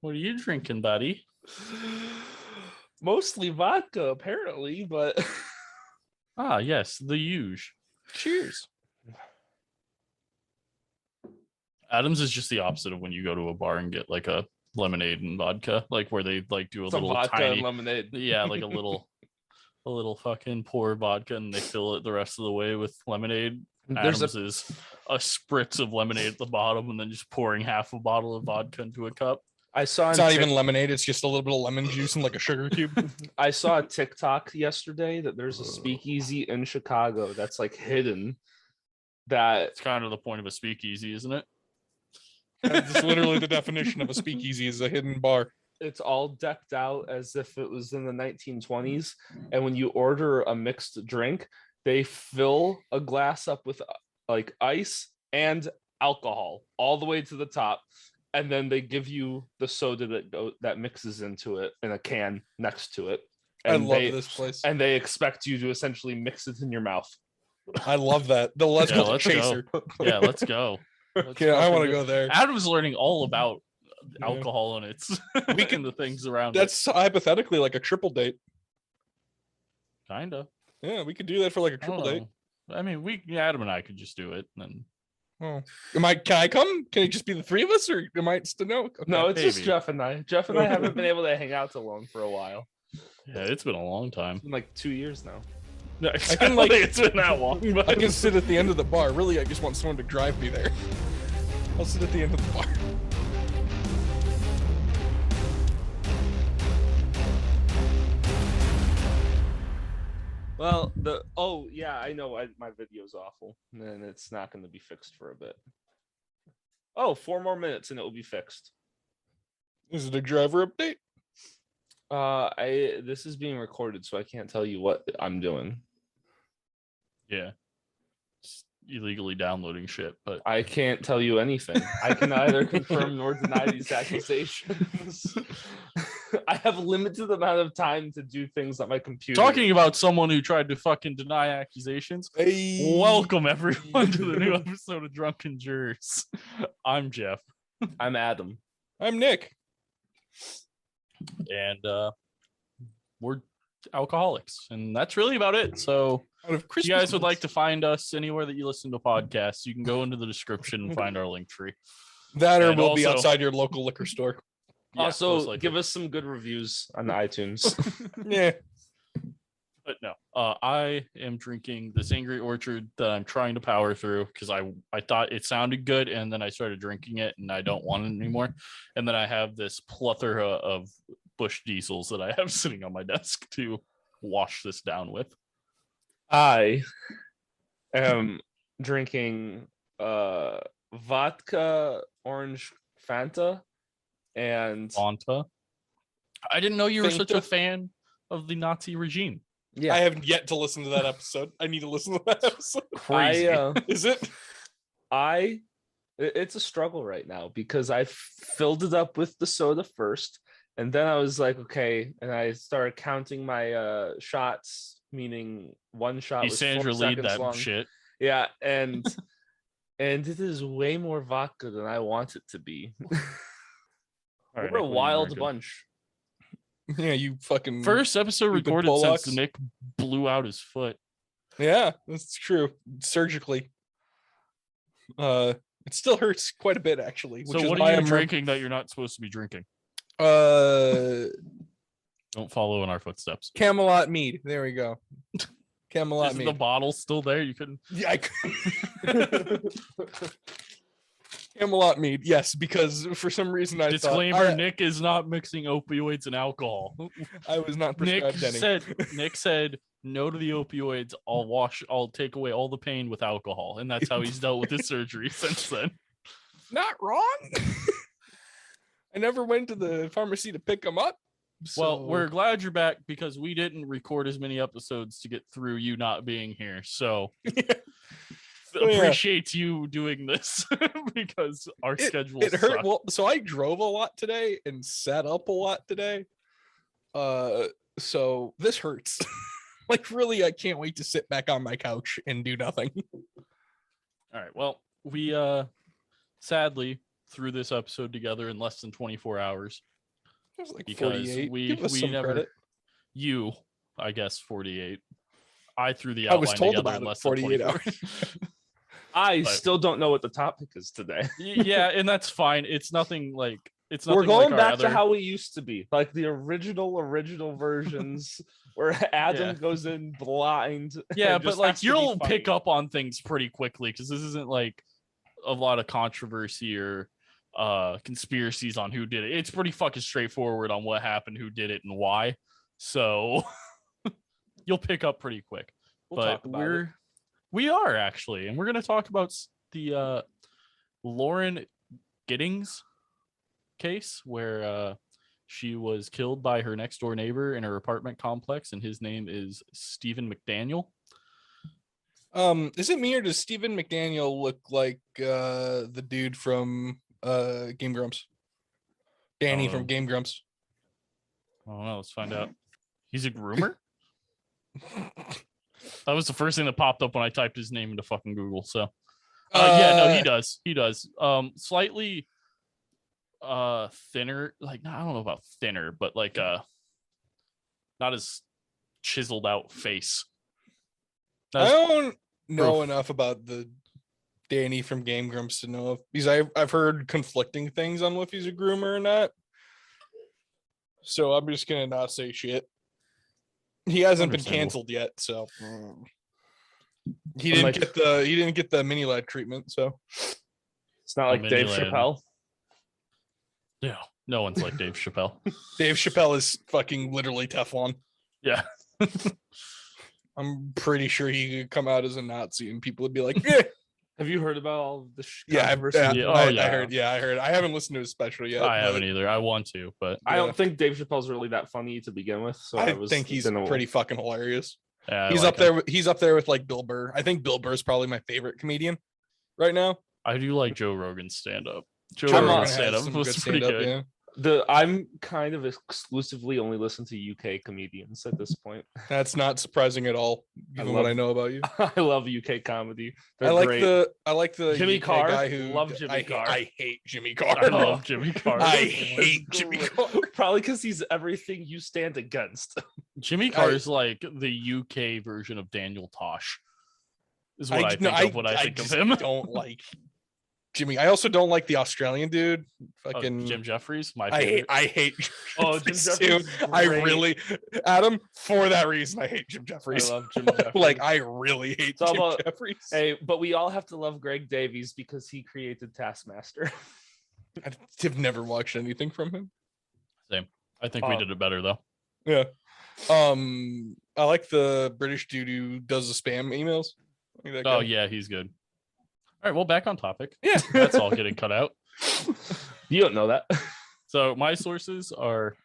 What are you drinking, buddy? Mostly vodka, apparently, but Yes, the huge. Cheers. Adams is just the opposite of when you go to a bar and get like a lemonade and vodka, like where they like do a some little vodka tiny and lemonade. Yeah, like a little fucking pour vodka and they fill it the rest of the way with lemonade. Adams is a spritz of lemonade at the bottom and then just pouring half a bottle of vodka into a cup. It's not even lemonade. It's just a little bit of lemon juice and like a sugar cube. I saw a TikTok yesterday that there's a speakeasy in Chicago that's like hidden. It's kind of the point of a speakeasy, isn't it? That's literally the definition of a speakeasy, is a hidden bar. It's all decked out as if it was in the 1920s. And when you order a mixed drink, they fill a glass up with like ice and alcohol all the way to the top. And then they give you the soda that mixes into it in a can next to it. And I love this place. And they expect you to essentially mix it in your mouth. I love that. Let's go chaser. Yeah, let's go. I want to go there. Adam's learning all about alcohol and its and the things around that's hypothetically like a triple date. Kinda. Yeah, we could do that for like a triple date. I mean, Adam and I could just do it. And then can I come? Can it just be the three of us, or am I still no? Okay. No, it's just Jeff and I. Jeff and I haven't been able to hang out alone for a while. Yeah, it's been a long time. It's been like 2 years now. No, I can it's been that long. But... I can sit at the end of the bar. Really, I just want someone to drive me there. I'll sit at the end of the bar. Well, I know my video's awful, and it's not going to be fixed for a bit. 4 more minutes and it will be fixed. Is it a driver update? This is being recorded, so I can't tell you what I'm doing. Yeah. Just illegally downloading shit, but I can't tell you anything. I can neither confirm nor deny these accusations. I have a limited amount of time to do things on my computer. Talking about someone who tried to fucking deny accusations. Hey. Welcome everyone to the new episode of Drunken Jurors. I'm Jeff. I'm Adam. I'm Nick. And we're alcoholics, and that's really about it. So if you guys would like to find us anywhere that you listen to podcasts, you can go into the description and find our link tree. That or we'll be outside your local liquor store. Yeah, also, give us some good reviews on iTunes. Yeah. But no, I am drinking this Angry Orchard that I'm trying to power through because I thought it sounded good, and then I started drinking it, and I don't want it anymore. And then I have this plethora of Busch Diesels that I have sitting on my desk to wash this down with. I am drinking vodka, orange Fanta, and Fanta. I didn't know you were such a fan of the Nazi regime. Yeah, I haven't yet to listen to that episode. I need to listen to that episode. Crazy. Is it? It's a struggle right now because I filled it up with the soda first, and then I was like, okay, and I started counting my shots, meaning one shot was Sandra 4 lead seconds that long. shit. Yeah, and and it is way more vodka than I want it to be. Right, we're a wild bunch. Yeah, you fucking first episode recorded since Nick blew out his foot. Yeah, that's true. Surgically. It still hurts quite a bit, actually. So what are you drinking that you're not supposed to be drinking? Don't follow in our footsteps. Camelot mead. There we go. Camelot Is mead. the bottle still there? You couldn't. Yeah, I could. Camelot mead, yes, because for some reason I Disclaimer: Nick is not mixing opioids and alcohol. I was not prescribed any. Nick said no to the opioids. I'll take away all the pain with alcohol, and that's how he's dealt with his surgery since then. Not wrong. I never went to the pharmacy to pick them up. So... Well, we're glad you're back because we didn't record as many episodes to get through you not being here. So. Appreciate you doing this because our schedule it hurt. Well, so I drove a lot today and sat up a lot today. So this hurts. Like really, I can't wait to sit back on my couch and do nothing. All right. Well, we sadly threw this episode together in less than 24 hours. It was like because 48. we Give us we some never credit. you I guess 48. I threw the I was outline told together about in it less than 48 24. I But- still don't know what the topic is today. Yeah, and that's fine. It's nothing like We're like going our back other... to how we used to be, like the original versions where Adam Yeah. goes in blind. Yeah, and but just like has to be you'll pick funny. up on things pretty quickly because this isn't like a lot of controversy or conspiracies on who did it. It's pretty fucking straightforward on what happened, who did it, and why. So you'll pick up pretty quick. We'll But talk about it. we are actually, and we're gonna talk about the Lauren Giddings case where she was killed by her next door neighbor in her apartment complex, and his name is Stephen McDaniel. Is it me or does Stephen McDaniel look like the dude from Game Grumps? Danny from Game Grumps. I don't know. Let's find out. He's a groomer? That was the first thing that popped up when I typed his name into fucking Google. So yeah, no, he does. He does. Slightly thinner, like I don't know about thinner, but like not as chiseled out face. Not I as- don't know Proof. enough about the Danny from Game Grumps to know if because I've heard conflicting things on if he's a groomer or not. So I'm just gonna not say shit. He hasn't been Understandable. canceled yet, so he didn't get the mini lad treatment. So It's not like mini Dave land. Chappelle. Yeah, no one's like Dave Chappelle. Dave Chappelle is fucking literally Teflon. Yeah. I'm pretty sure he could come out as a Nazi and people would be like, "Yeah, Have you heard about all the yeah, controversy? Yeah, oh, I yeah. heard, I heard. I haven't listened to his special yet. I but haven't either. I want to, but I Yeah. don't think Dave Chappelle's really that funny to begin with. So I think he's didn't- pretty fucking hilarious. yeah, I He's like up there. He's up there with like Bill Burr. I think Bill Burr is probably my favorite comedian right now. I do like Joe Rogan's stand up. Joe Joe Rogan's Rogan has stand up some was good pretty stand-up, good. yeah. I'm kind of exclusively only listen to UK comedians at this point. That's not surprising at all, given what love- I know about you. I love UK comedy. They're I like great. the Jimmy UK Carr. guy who Love Jimmy Carr. I hate Jimmy Carr. I love Jimmy Carr. I He's hate Jimmy great. Carr. Probably because he's everything you stand against. Jimmy Carr's like the UK version of Daniel Tosh. Is what I think of when I think of just him. don't like Jimmy. I also don't like the Australian dude. Oh, Fucking Jim Jeffries, my I favorite. hate Oh, Jim Jeffries, Jeffries too. is I great. really Adam, for that reason, I hate Jim I Jeffries. love Jim Jeffries. Like I really hate It's all Jim about- Jeffries. Hey, but we all have to love Greg Davies because he created Taskmaster. I've never watched anything from him. I think we Oh. did it better though. Yeah. I like the British dude who does the spam emails. I think that Oh guy. yeah, he's good. All right, well, back on topic. Yeah. That's all getting cut out. You don't know that. So my sources are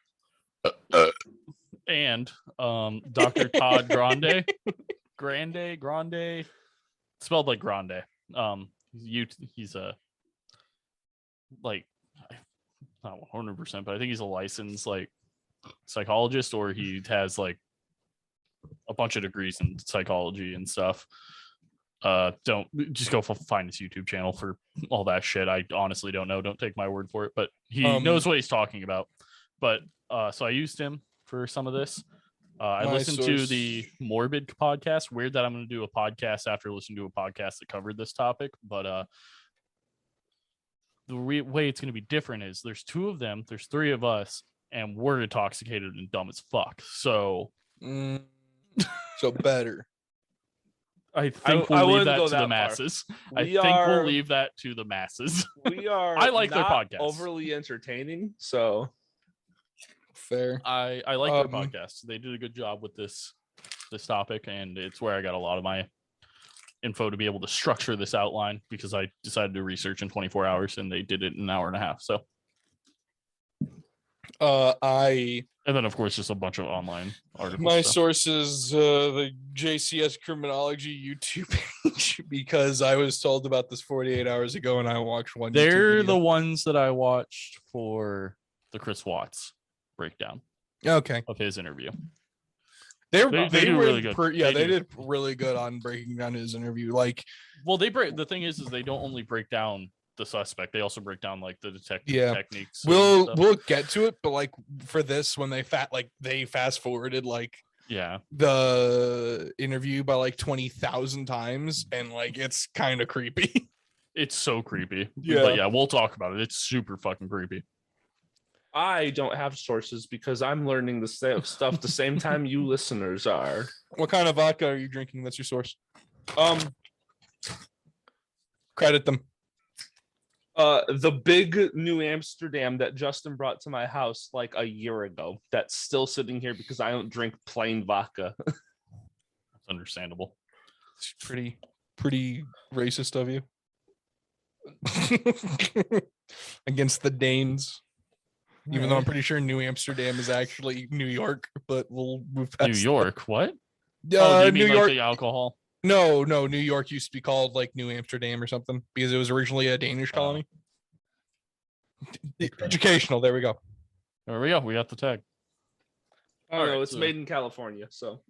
and Dr. Todd Grande, spelled like Grande. He's a like not 100%, but I think he's a licensed like psychologist, or he has like a bunch of degrees in psychology and stuff. Don't just go find his YouTube channel for all that shit. I honestly don't know. Don't take my word for it, but he knows what he's talking about. But so I used him for some of this. I My listened to source- the Morbid podcast. Weird that I'm going to do a podcast after listening to a podcast that covered this topic, but the way it's going to be different is there's two of them, there's three of us, and we're intoxicated and dumb as fuck. So So better. I think I we'll leave wouldn't that go to the that far. masses. I We think are- we'll leave that to the masses. We are I like their not podcast. overly entertaining. So Fair. I like their Um, podcast. They did a good job with this topic, and it's where I got a lot of my info to be able to structure this outline because I decided to research in 24 hours and they did it in an hour and a half. So, I and then of course just a bunch of online articles. my so. source is the JCS Criminology YouTube page because I was told about this 48 hours ago and I watched one. YouTube They're the video. ones that I watched for the Chris Watts breakdown Okay. of his interview. They They do were really good. they They do. did really good on breaking down his interview. Like Well, the thing is they don't only break down the suspect. They also break down like the detective Yeah. techniques. and We'll stuff. we'll get to it, but like for this, when they fast forwarded like Yeah. the interview by like 20,000 times, and like it's kind of creepy. It's so creepy. Yeah. But yeah, we'll talk about it. It's super fucking creepy. I don't have sources because I'm learning the same stuff the same time you listeners are. What kind of vodka are you drinking? That's your source. Credit them. The big New Amsterdam that Justin brought to my house like a year ago. That's still sitting here because I don't drink plain vodka. That's understandable. It's pretty racist of you. Against the Danes. Even though I'm pretty sure New Amsterdam is actually New York, but we'll move past New York, what? that. Oh, do you New mean York. like the alcohol? No, New York used to be called like New Amsterdam or something because it was originally a Danish colony. Educational. There we go. There we go. We got the tag. I don't know. Alright, It's so- made in California, so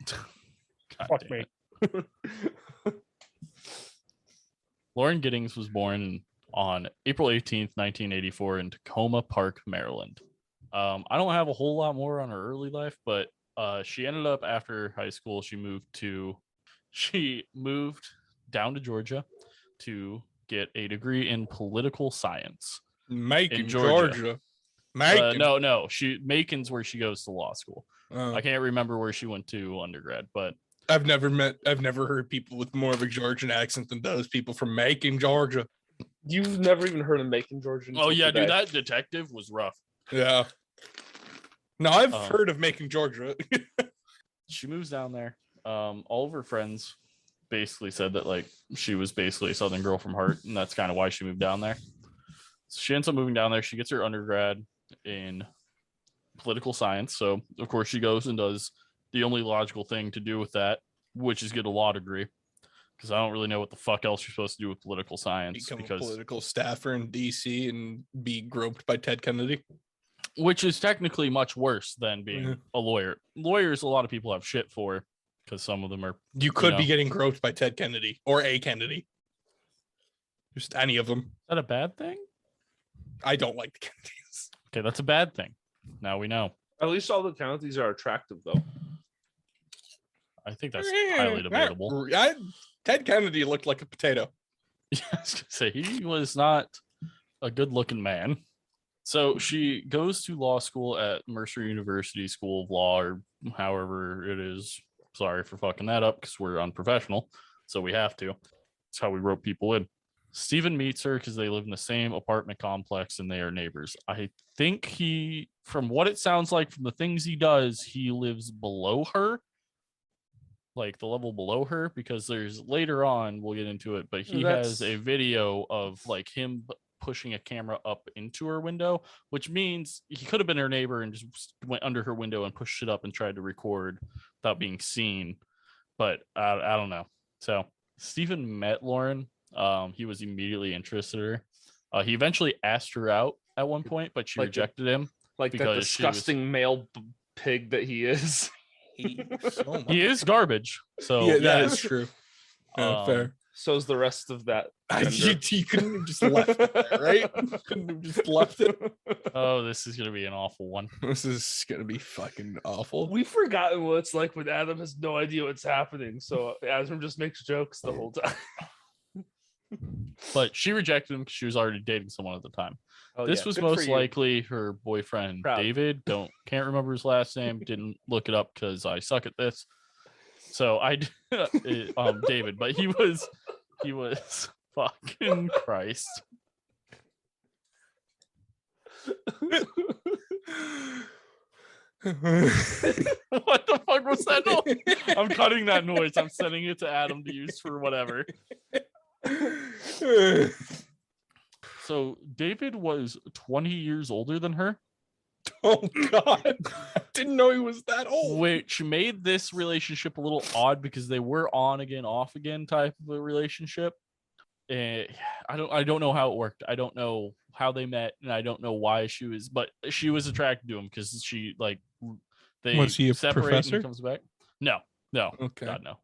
God Fuck damn me. it. Lauren Giddings was born on April 18th, 1984 in Tacoma Park, Maryland. I don't have a whole lot more on her early life, but she ended up after high school, she moved down to Georgia to get a degree in political science. Macon, In Georgia. Georgia. Macon. No, Macon's where she goes to law school. Oh. I can't remember where she went to undergrad, but I've never heard people with more of a Georgian accent than those people from Macon, Georgia. you've never even heard of Macon, Georgia. oh until yeah, today. dude, that detective was rough. Yeah. No, I've Um, heard of Macon, Georgia. She moves down there. All of her friends basically said that like she was basically a Southern girl from heart, and that's kind of why she moved down there. So she ends up moving down there. She gets her undergrad in political science. So of course she goes and does the only logical thing to do with that, which is get a law degree. Because I don't really know what the fuck else you're supposed to do with political science. Become a because political staffer in DC and be groped by Ted Kennedy. which is technically much worse than being Yeah. a lawyer. Lawyers, a lot of people have shit for because some of them are. You could be know. getting groped by Ted Kennedy or a Kennedy. Just any of them. Is that a bad thing? I don't like the Kennedys. Okay, that's a bad thing. Now we know. At least all the counties are attractive, though. I think that's highly debatable. Ted Kennedy looked like a potato. Yeah, I was gonna say he was not a good-looking man. So she goes to law school at Mercer University School of Law, or however it is. Sorry for fucking that up because we're unprofessional, so we have to. That's how we wrote people in. Stephen meets her because they live in the same apartment complex and they are neighbors. I think from what it sounds like from the things he does, he lives below her, like the level below her, because there's later on, we'll get into it, but he has a video of like him pushing a camera up into her window, which means he could have been her neighbor and just went under her window and pushed it up and tried to record without being seen. But I don't know. So Stephen met Lauren. He was immediately interested in her. He eventually asked her out at one point, but she Like rejected him. Like that Because she was- disgusting male pig that he is. He is garbage. So Yeah, yeah, that is true. Um, Fair. So's the rest of that. You gender. couldn't have just left it there, right? Couldn't have just left it. Oh, this is gonna be an awful one. This is gonna be fucking awful. We've forgotten what it's like when Adam has no idea what's happening. So Adam just makes jokes the whole time. But she rejected him because she was already dating someone at the time. Oh, This yeah, was good for most you. likely her boyfriend, Proud. David. Can't remember his last name. Didn't look it up because I suck at this. So David, but he was fucking Christ. What the fuck was that noise? I'm cutting that noise. I'm sending it to Adam to use for whatever. So David was 20 years older than her, Oh god. I didn't know he was that old. which made this relationship a little odd because they were on again, off again type of a relationship. I don't know how it worked. I don't know how they met, and I don't know why but she was attracted to him because she like they Was he a separate professor? and he comes back. No, Okay. God no.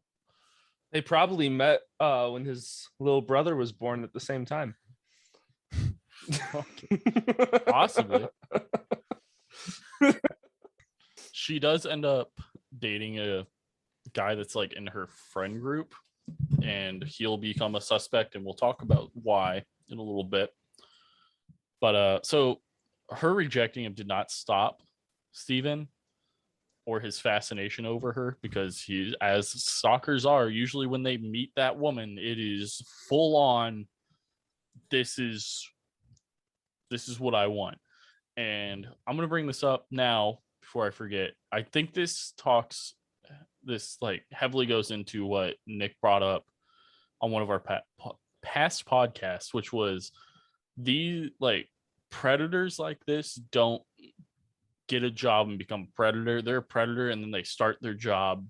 They probably met when his little brother was born at the same time. Possibly. She does end up dating a guy that's like in her friend group, and he'll become a suspect, and we'll talk about why in a little bit. But so her rejecting him did not stop Stephen or his fascination over her, because he, as stalkers are, usually when they meet that woman, it is full on, this is what I want. And I'm going to bring this up now before I forget. I think this like heavily goes into what Nick brought up on one of our past podcasts, which was the like predators like this don't get a job and become a predator. They're a predator, and then they start their job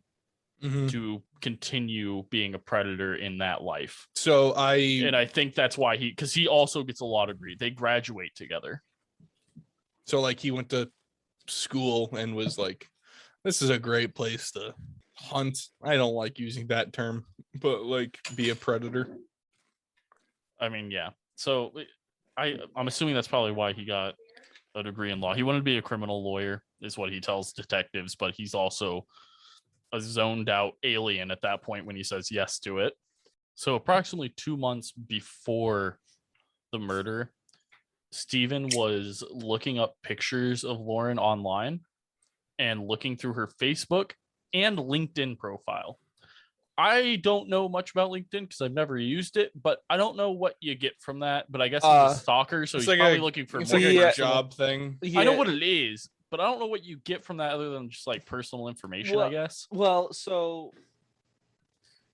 to continue being a predator in that life. So I think that's why because he also gets a law degree. They graduate together. So like he went to school and was like, this is a great place to hunt. I don't like using that term, but like be a predator. I mean, yeah. So I'm assuming that's probably why he got a degree in law. He wanted to be a criminal lawyer, is what he tells detectives, but he's also a zoned out alien at that point when he says yes to it. So approximately 2 months before the murder, Stephen was looking up pictures of Lauren online and looking through her Facebook and LinkedIn profile. I don't know much about LinkedIn because I've never used it, but I don't know what you get from that. But I guess he's a stalker, so he's like probably looking for it's more like a personal job thing. Yeah. I know what it is, but I don't know what you get from that other than just like personal information, I guess. Well, so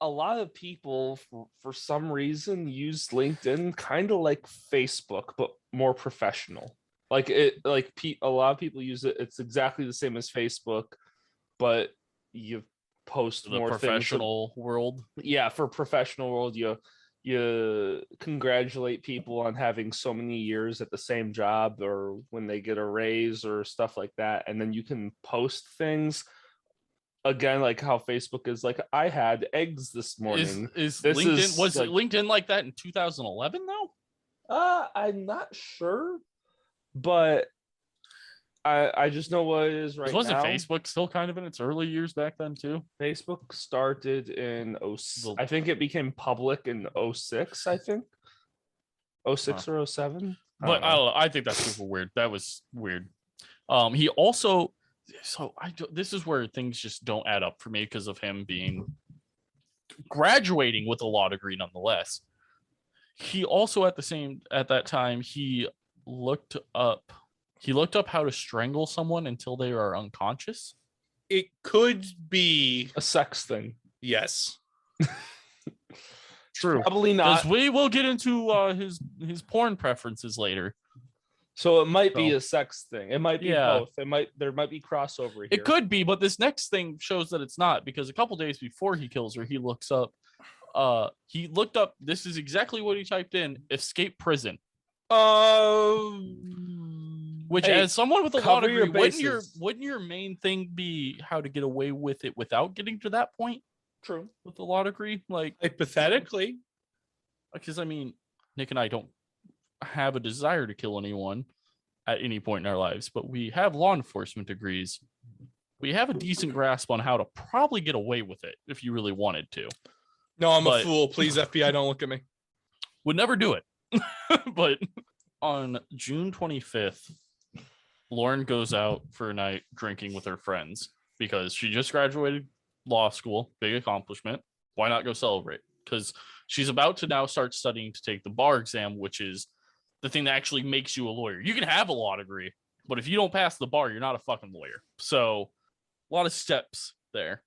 a lot of people for some reason use LinkedIn kind of like Facebook, but more professional. Like it, like a lot of people use it. It's exactly the same as Facebook, but you post The more professional world. Yeah, for professional world, you congratulate people on having so many years at the same job, or when they get a raise or stuff like that, and then you can post things again, like how Facebook is like, I had eggs this morning. Is This LinkedIn is was like, LinkedIn like that in 2011 though? I'm not sure, but I just know what it is right Wasn't now. Facebook still kind of in its early years back then too? Facebook started in I think it became public in 06, I think. 06 or 07. But I don't know. I think that's super weird. That was weird. He also, this is where things just don't add up for me because of him being graduating with a law degree nonetheless. He also at that time he looked up how to strangle someone until they are unconscious. It could be a sex thing. Yes. True. Probably not. Because we will get into his porn preferences later. So it might be a sex thing. It might be both. There might be crossover here. It could be, but this next thing shows that it's not, because a couple days before he kills her, he looked up, this is exactly what he typed in, escape prison. Which, as someone with a law degree, wouldn't your main thing be how to get away with it without getting to that point? True. With the law degree, like hypothetically, because I mean, Nick and I don't have a desire to kill anyone at any point in our lives, but we have law enforcement degrees. We have a decent grasp on how to probably get away with it if you really wanted to. No, I'm a fool. Please, FBI, don't look at me. Would never do it. But on June 25th, Lauren goes out for a night drinking with her friends because she just graduated law school. Big accomplishment. Why not go celebrate? Because she's about to now start studying to take the bar exam, which is the thing that actually makes you a lawyer. You can have a law degree, but if you don't pass the bar, you're not a fucking lawyer. So a lot of steps there.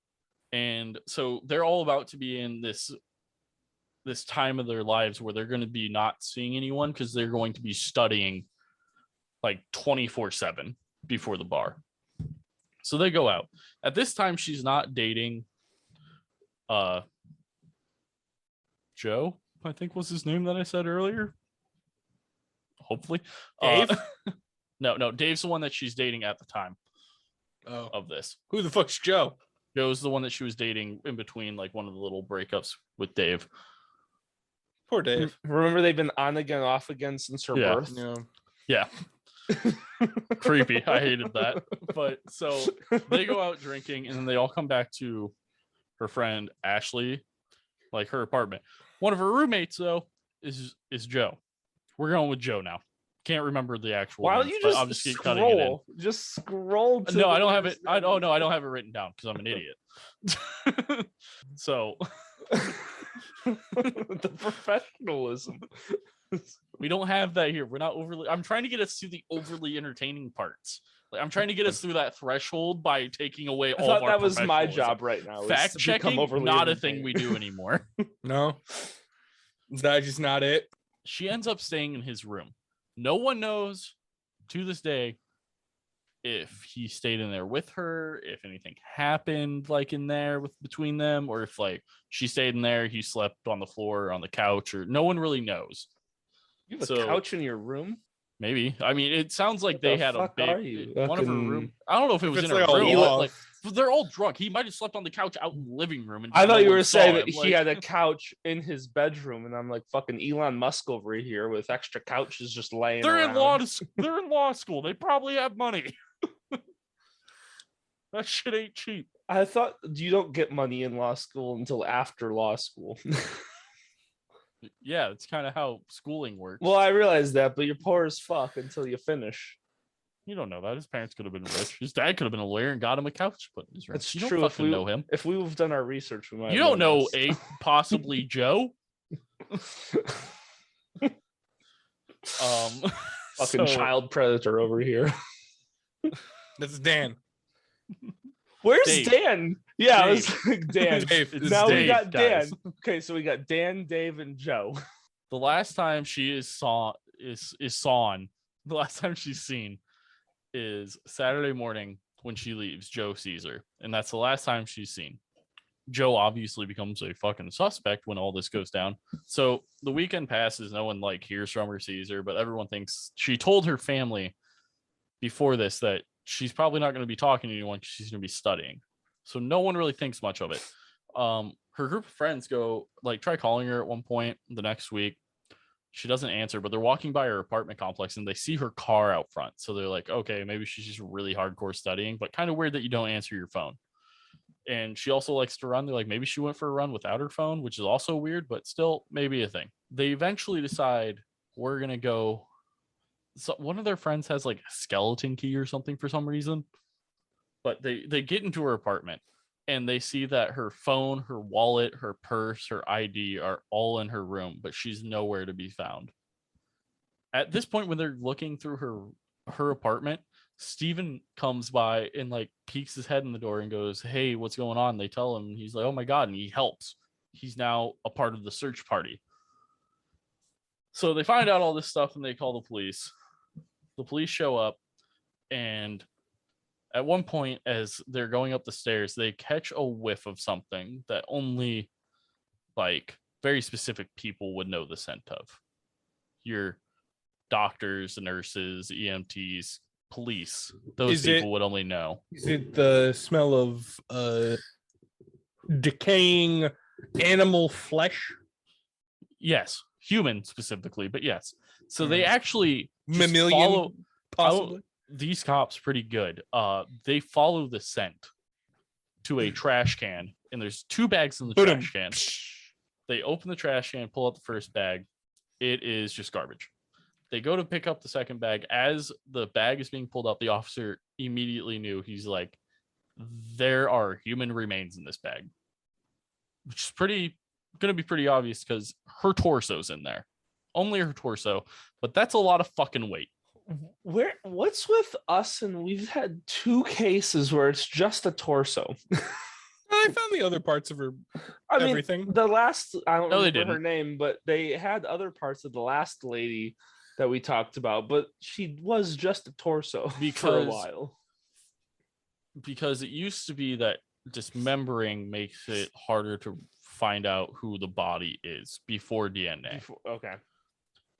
And so they're all about to be in this time of their lives where they're going to be not seeing anyone because they're going to be studying like 24/7 before the bar. So they go out. At this time, she's not dating Joe, I think was his name that I said earlier. Hopefully. Dave? No, Dave's the one that she's dating at the time of this. Who the fuck's Joe? Joe's the one that she was dating in between like one of the little breakups with Dave. Poor Dave. Remember, they've been on again, off again since her Yeah. birth. Yeah. Yeah. Creepy. I hated that. But so they go out drinking and then they all come back to her friend Ashley, like her apartment. One of her roommates, though, is Joe. We're going with Joe now. Can't remember the actual. Why don't names, you but just I'll just keep cutting it in. scroll? Just scroll. To No, I the don't have it. worst I names. don't have it written down because I'm an idiot. So The professionalism. we don't have that here. We're not overly. I'm trying to get us to the overly entertaining parts. Like, I'm trying to get us through that threshold by taking away I all thought of our that was my professionalism. job right now. is Fact to become checking, overly not a thing entertaining. we do anymore. No. Is that just not it? She ends up staying in his room. No one knows to this day if he stayed in there with her, if anything happened like in there with between them, or if like she stayed in there, he slept on the floor or on the couch, or no one really knows. You have a So- couch in your room? Maybe. I mean, it sounds like What they the had a fuck are you? big one of her Fucking- room. I don't know if it If was it's in her like a room, loft. but like they're all drunk. He might have slept on the couch out in the living room. And I thought no you one were saw saying him. that he Like, had a couch in his bedroom, and I'm like fucking Elon Musk over here with extra couches just laying they're around. they're in law school. They probably have money. That shit ain't cheap. I thought you don't get money in law school until after law school. Yeah, it's kind of how schooling works. Well, I realize that, but you're poor as fuck until you finish. You don't know that. His parents could have been rich. His dad could have been a lawyer and got him a couch put in his room. That's You don't true. If fucking we know him. If we've done our research, we might. You have don't known know this. possibly Joe. Fucking So- child predator over here. That's Dan. Where's Dave. Dan? Yeah, I was Dave. like Dan. Dave. It's Now we Dave, got guys. Dan. Okay, so we got Dan, Dave, and Joe. The last time she is sawn, the last time she's seen is Saturday morning when she leaves. Joe sees her, and that's the last time she's seen. Joe obviously becomes a fucking suspect when all this goes down. So the weekend passes, no one like hears from her, sees her, but everyone thinks she told her family before this that she's probably not going to be talking to anyone 'cause she's going to be studying. So no one really thinks much of it. Her group of friends go like try calling her at one point the next week. She doesn't answer, but they're walking by her apartment complex and they see her car out front. So they're like, okay, maybe she's just really hardcore studying, but kind of weird that you don't answer your phone. And she also likes to run. They're like, maybe she went for a run without her phone, which is also weird, but still maybe a thing. They eventually decide we're going to go. So one of their friends has like a skeleton key or something for some reason, but they get into her apartment and they see that her phone, her wallet, her purse, her ID are all in her room, but she's nowhere to be found. At this point, when they're looking through her apartment, Stephen comes by and like peeks his head in the door and goes, "Hey, what's going on?" They tell him, and he's like, "Oh my God," and he helps. He's now a part of the search party. So they find out all this stuff and they call the police. The police show up, and at one point, as they're going up the stairs, they catch a whiff of something that only like very specific people would know the scent of. Your doctors, nurses, EMTs, police, those Is it- people would only know. Is it the smell of decaying animal flesh? Yes, human specifically, but yes. So they actually just Mammalian, follow possibly? these cops pretty good. They follow the scent to a trash can, and there's 2 bags in the Boom. trash can. They open the trash can, pull out the first bag. It is just garbage. They go to pick up the second bag. As the bag is being pulled out, the officer immediately knew. He's like, there are human remains in this bag, which is going to be pretty obvious because her torso's in there. Only her torso, but that's a lot of fucking weight. What's with us? And we've had 2 cases where it's just a torso. I found the other parts of her. I mean, Everything. the last, I don't No, they remember her didn't. name, but they had other parts of the last lady that we talked about, but she was just a torso for a Because- while. Because it used to be that dismembering makes it harder to find out who the body is before DNA. Okay.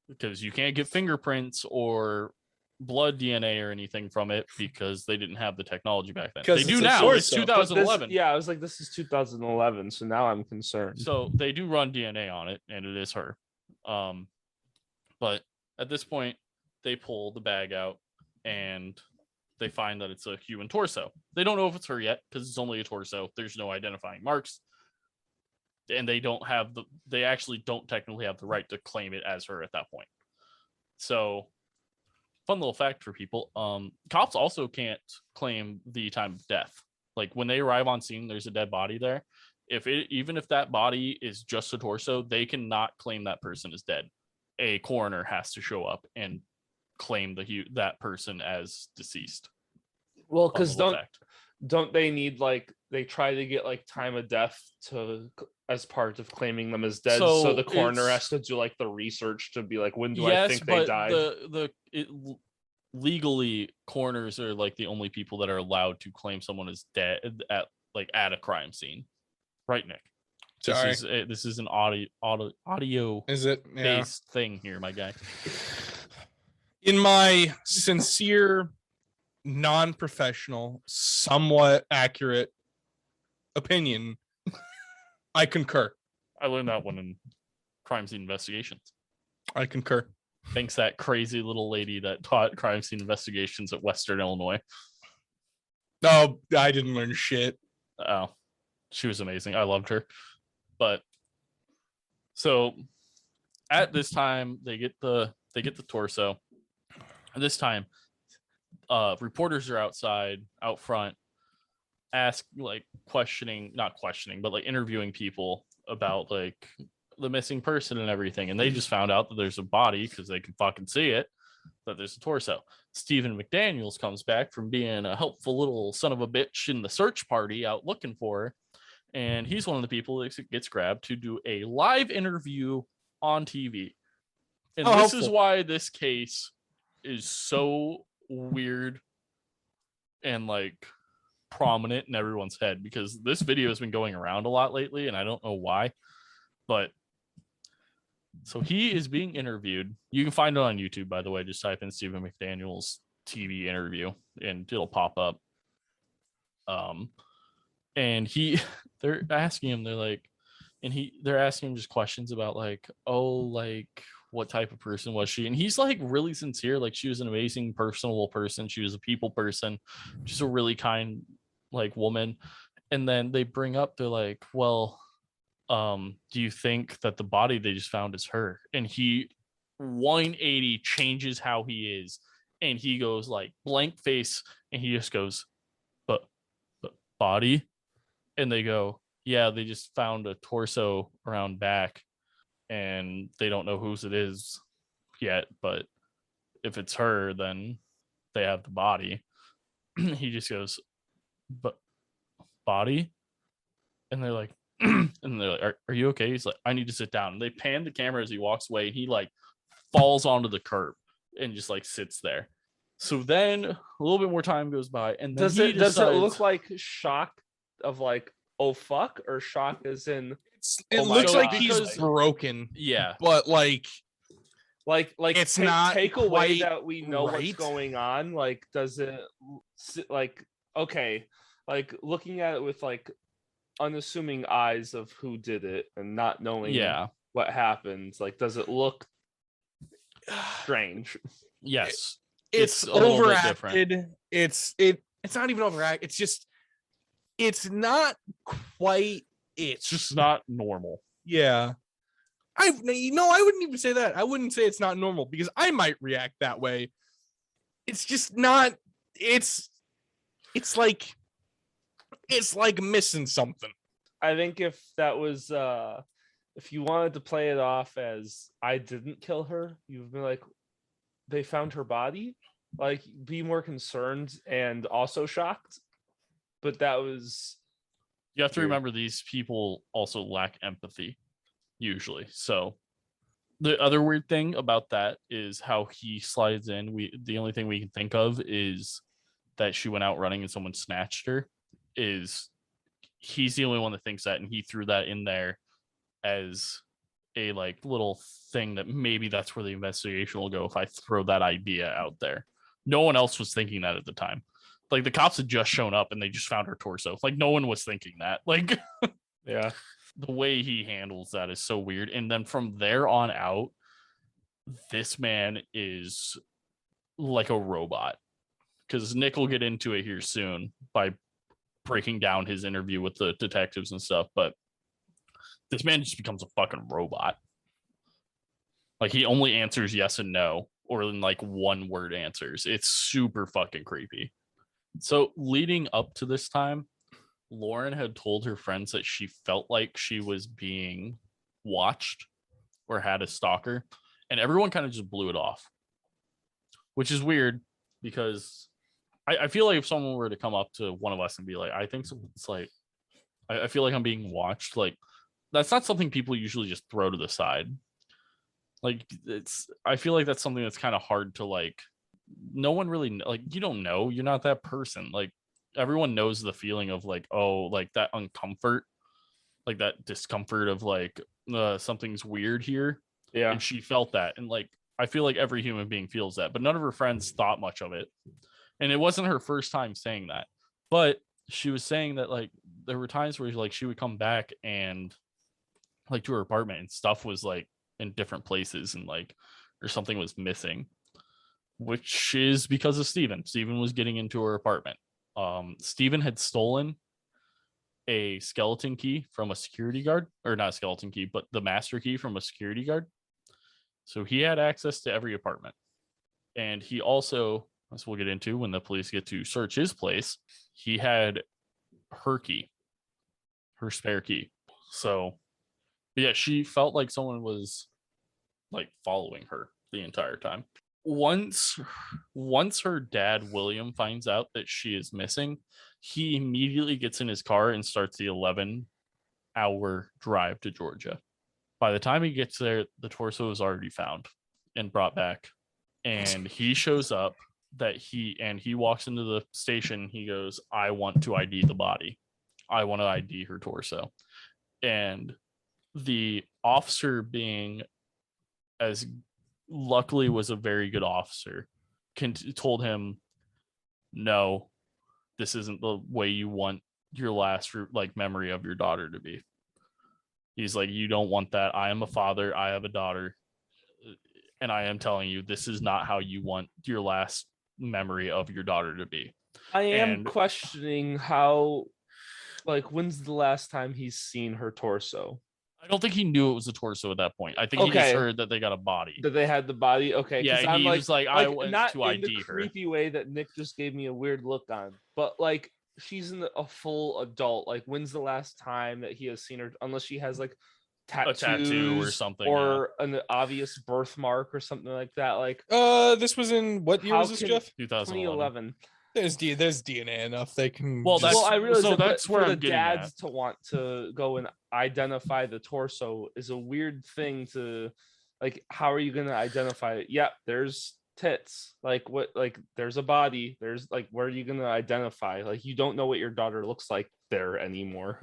Because you can't get fingerprints or blood DNA or anything from it because they didn't have the technology back then. Because They do it's a now. It's torso. But this- 2011. yeah, I was like, this is 2011, so now I'm concerned. So they do run DNA on it, and it is her. But at this point, they pull the bag out and they find that it's a human torso. They don't know if it's her yet because it's only a torso. There's no identifying marks. And they actually don't technically have the right to claim it as her at that point. So, fun little fact for people, cops also can't claim the time of death. Like when they arrive on scene, there's a dead body there. Even if that body is just a torso, they cannot claim that person is dead. A coroner has to show up and claim that person as deceased. Well, because don't they need they try to get like time of death as part of claiming them as dead, so the coroner has to do like the research to be like, when do I think they died? Legally, coroners are like the only people that are allowed to claim someone as dead at a crime scene, right, Nick? Sorry. This is an audio is it based thing here, my guy. In my sincere, non-professional, somewhat accurate opinion, I concur. I learned that one in crime scene investigations. I concur. Thanks, that crazy little lady that taught crime scene investigations at Western Illinois. No, I didn't learn shit. Oh, she was amazing. I loved her. But so at this time, they get the torso. And this time, reporters are out front, interviewing people about like the missing person and everything. And they just found out that there's a body because they can fucking see it, that there's a torso. Stephen McDaniels comes back from being a helpful little son of a bitch in the search party out looking for her. And he's one of the people that gets grabbed to do a live interview on TV. And this is why this case is so weird and like prominent in everyone's head, because this video has been going around a lot lately and I don't know why. But so he is being interviewed. You can find it on YouTube, by the way. Just type in Stephen McDaniel's TV interview and it'll pop up. And they're asking him, they're asking him just questions about like, what type of person was she? And he's like really sincere. Like, she was an amazing, personable person. She was a people person. She's a really kind, like, woman. And then they bring up, they're like, well, do you think that the body they just found is her? And he 180 changes how he is. And he goes like blank face. And he just goes, but body? And they go, yeah, they just found a torso around back. And they don't know whose it is yet, but if it's her, then they have the body. He just goes, but body? And they're like, are you okay? He's like, I need to sit down. And they pan the camera as he walks away. He like falls onto the curb and just like sits there. So then a little bit more time goes by, and then does it look like shock of like, oh fuck, or shock as in it looks like he's broken? Yeah, but like it's not take away that we know what's going on. Like, does it like, okay, like looking at it with like unassuming eyes of who did it and not knowing what happens, like, does it look strange? Yes, it's overacted. It's not even overacted. It's just, it's not quite. It's just not normal. Yeah. I wouldn't even say that. I wouldn't say it's not normal, because I might react that way. It's just not. It's like missing something. I think if that was if you wanted to play it off as I didn't kill her, you've been like, they found her body, like, be more concerned and also shocked. But that was, you have to remember, these people also lack empathy usually. So the other weird thing about that is how he slides in. The only thing we can think of is that she went out running and someone snatched her. He's the only one that thinks that, and he threw that in there as a like little thing that maybe that's where the investigation will go if I throw that idea out there. No one else was thinking that at the time. Like, the cops had just shown up and they just found her torso. Like, no one was thinking that. Like, yeah, the way he handles that is so weird. And then from there on out, this man is like a robot. Because Nick will get into it here soon by breaking down his interview with the detectives and stuff, but this man just becomes a fucking robot. Like, he only answers yes and no, or in like one word answers. It's super fucking creepy. So leading up to this time, Lauren had told her friends that she felt like she was being watched or had a stalker, and everyone kind of just blew it off, which is weird because I feel like if someone were to come up to one of us and be like, I think so, it's like, I feel like I'm being watched. Like, that's not something people usually just throw to the side. Like, I feel like that's something that's kind of hard to, like, no one really, like, you don't know, you're not that person. Like, everyone knows the feeling of like, oh, like that uncomfort, like that discomfort of like something's weird here. Yeah. And she felt that. And like, I feel like every human being feels that, but none of her friends thought much of it. And it wasn't her first time saying that, but she was saying that like there were times where like she would come back and like to her apartment and stuff was like in different places and like or something was missing, which is because of Stephen. Stephen was getting into her apartment. Stephen had stolen a skeleton key from a security guard, or not a skeleton key, but the master key from a security guard. So he had access to every apartment. And he also, as we'll get into when the police get to search his place, he had her key, her spare key. So, yeah, she felt like someone was like following her the entire time. Once her dad William finds out that she is missing, he immediately gets in his car and starts the 11-hour drive to Georgia. By the time he gets there, the torso is already found and brought back. And he shows up he walks into the station. He goes, I want to ID the body. I want to ID her torso. And the officer, being as luckily was a very good officer, told him, no, this isn't the way you want your last like memory of your daughter to be. He's like, you don't want that. I am a father. I have a daughter. And I am telling you, this is not how you want your last memory of your daughter to be. I am questioning how, like, when's the last time he's seen her torso? I don't think he knew it was a torso at that point. I think he just heard that they got a body. That they had the body? Okay. Yeah, I'm he was like, I went not to in ID the her. creepy way that Nick just gave me a weird look on, but like, she's a full adult. Like, when's the last time that he has seen her? Unless she has like tattoos, a tattoo or something, or an obvious birthmark or something like that. Like, this was in what year was this, Jeff? 2011. There's DNA enough. They can. Well, I realize so that, that's where for I'm the getting dads at. to want to go and identify the torso is a weird thing to, like, how are you going to identify it? Yeah, there's tits. Like, what? Like, there's a body. There's like, where are you going to identify? Like, you don't know what your daughter looks like there anymore.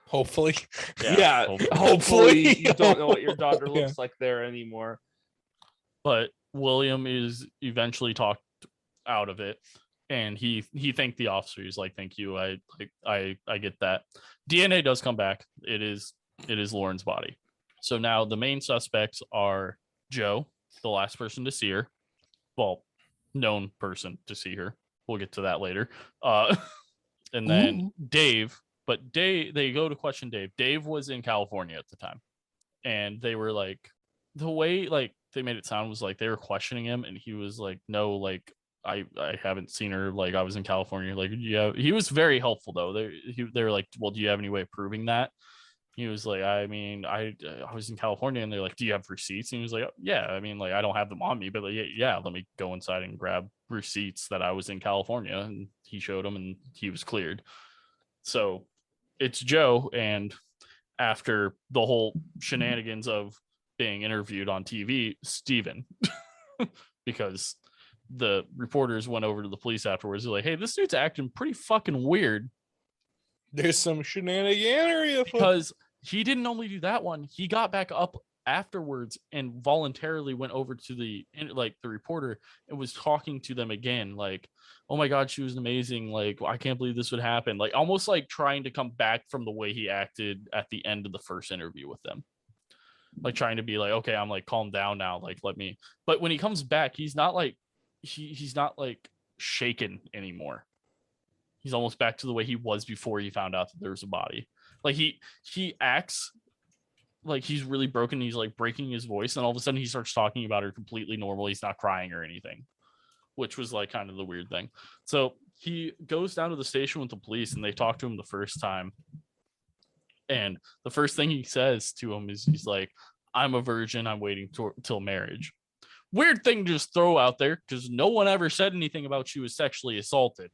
Hopefully. Yeah, hopefully you don't know what your daughter looks like there anymore. But William is eventually talked out of it, and he thanked the officer. He's like, thank you, I get that. DNA does come back. It is Lauren's body. So now the main suspects are Joe, the last person to see her, well, known person to see her. We'll get to that later. And then Dave. But they go to question Dave. Dave was in California at the time, and they were like, the way like they made it sound was like they were questioning him, and he was like, no, like I haven't seen her. Like, I was in California. Like, yeah, he was very helpful though. They were like, well, do you have any way of proving that? He was like, I mean, I was in California, and they're like, do you have receipts? And he was like, yeah, I mean, like, I don't have them on me, but like, yeah, let me go inside and grab receipts that I was in California. And he showed them, and he was cleared. So it's Joe, and after the whole shenanigans of being interviewed on TV, Stephen, because the reporters went over to the police afterwards. They're like, hey, this dude's acting pretty fucking weird. There's some shenaniganery because he didn't only do that one. He got back up afterwards and voluntarily went over to the reporter and was talking to them again, like, oh my god, she was amazing, like, I can't believe this would happen, like almost like trying to come back from the way he acted at the end of the first interview with them. like trying to be like, okay, I'm like calm down now, like let me. But when he comes back, he's not like he's not like shaken anymore. He's almost back to the way he was before he found out that there was a body. Like he acts like he's really broken. He's like breaking his voice, and all of a sudden he starts talking about her completely normal. He's not crying or anything, which was like kind of the weird thing. So he goes down to the station with the police, and they talk to him the first time. And the first thing he says to him is he's like, "I'm a virgin. I'm waiting till marriage." Weird thing to just throw out there because no one ever said anything about she was sexually assaulted.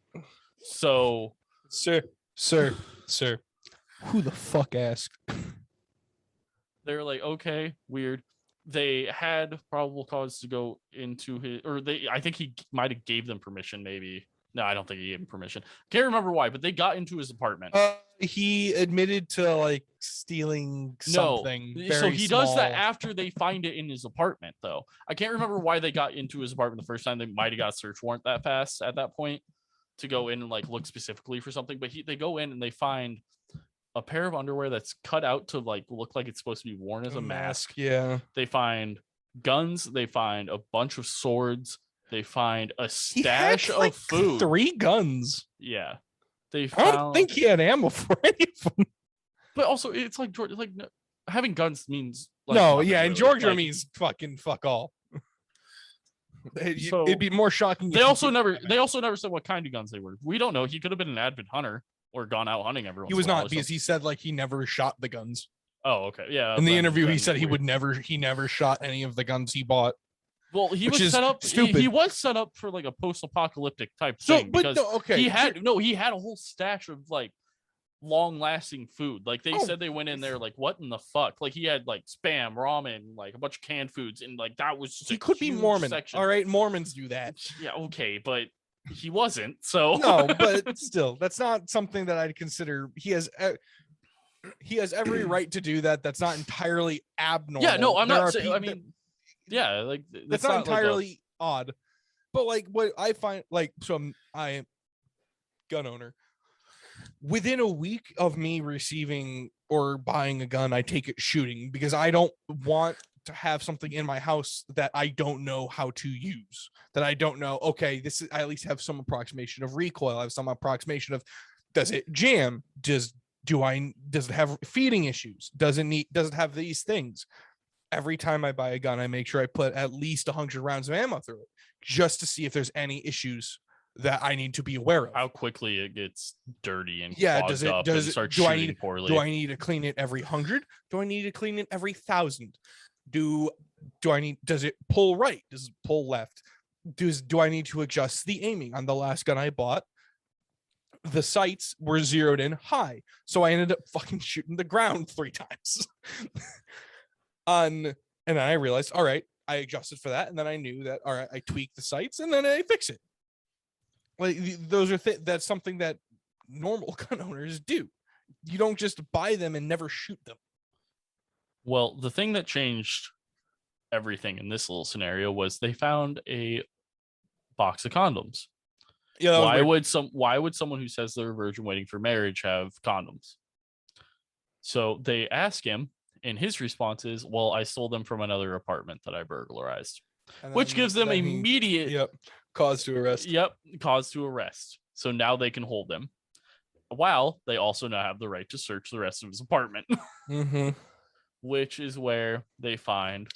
So, sir, who the fuck asked? They're like, okay, weird. They had probable cause to go into his, or I think he might have gave them permission, maybe. No, I don't think he gave him permission. Can't remember why, but they got into his apartment. He admitted to like stealing something. No, very so he does that small. after they find it in his apartment, though. I can't remember why they got into his apartment the first time. They might have got a search warrant that fast at that point to go in and like look specifically for something. But they go in and they find a pair of underwear that's cut out to like look like it's supposed to be worn as a mask. Yeah. They find guns. They find a bunch of swords. They find a stash of food. 3 guns. Yeah. I don't think he had ammo for any of them. But also, it's like having guns means like, no, yeah, really. in Georgia like, means fucking fuck all. So, it'd be more shocking. They also never said what kind of guns they were. We don't know. He could have been an avid hunter or gone out hunting every once. He was in a while not because he said like he never shot the guns. Oh, okay, yeah. In the interview, he said he never shot any of the guns he bought. Well, he was set up. He was set up for like a post-apocalyptic type thing because he had a whole stash of like long-lasting food. Like they said they went in there like, what in the fuck? Like he had like Spam, ramen, like a bunch of canned foods, and like that was just he could be Mormon. Section. All right, Mormons do that. Yeah, okay, but he wasn't. So no, but still, that's not something that I'd consider. He has every right to do that. That's not entirely abnormal. Yeah, no, I'm not saying. I mean. Yeah, like that's not entirely odd, but like what I find like I am gun owner. Within a week of me receiving or buying a gun, I take it shooting because I don't want to have something in my house that I don't know how to use. That I don't know. Okay, this is I at least have some approximation of recoil. I have some approximation of does it jam? Does it have feeding issues? Does it have these things? Every time I buy a gun, I make sure I put at least 100 rounds of ammo through it just to see if there's any issues that I need to be aware of. How quickly it gets dirty and does it start shooting poorly. Do I need to clean it every 100? Do I need to clean it every 1,000? Does it pull right? Does it pull left? Do I need to adjust the aiming? On the last gun I bought, the sights were zeroed in high, so I ended up fucking shooting the ground 3 times. And then I realized, all right, I adjusted for that, and then I knew that, all right, I tweaked the sights, and then I fix it. Like those are that's something that normal gun owners do. You don't just buy them and never shoot them. Well, the thing that changed everything in this little scenario was they found a box of condoms. Yeah. Why would someone who says they're a virgin waiting for marriage have condoms? So they ask him. And his response is, well, I stole them from another apartment that I burglarized, which gives them immediate cause to arrest. Yep, cause to arrest. So now they can hold him. While they also now have the right to search the rest of his apartment, which is where they find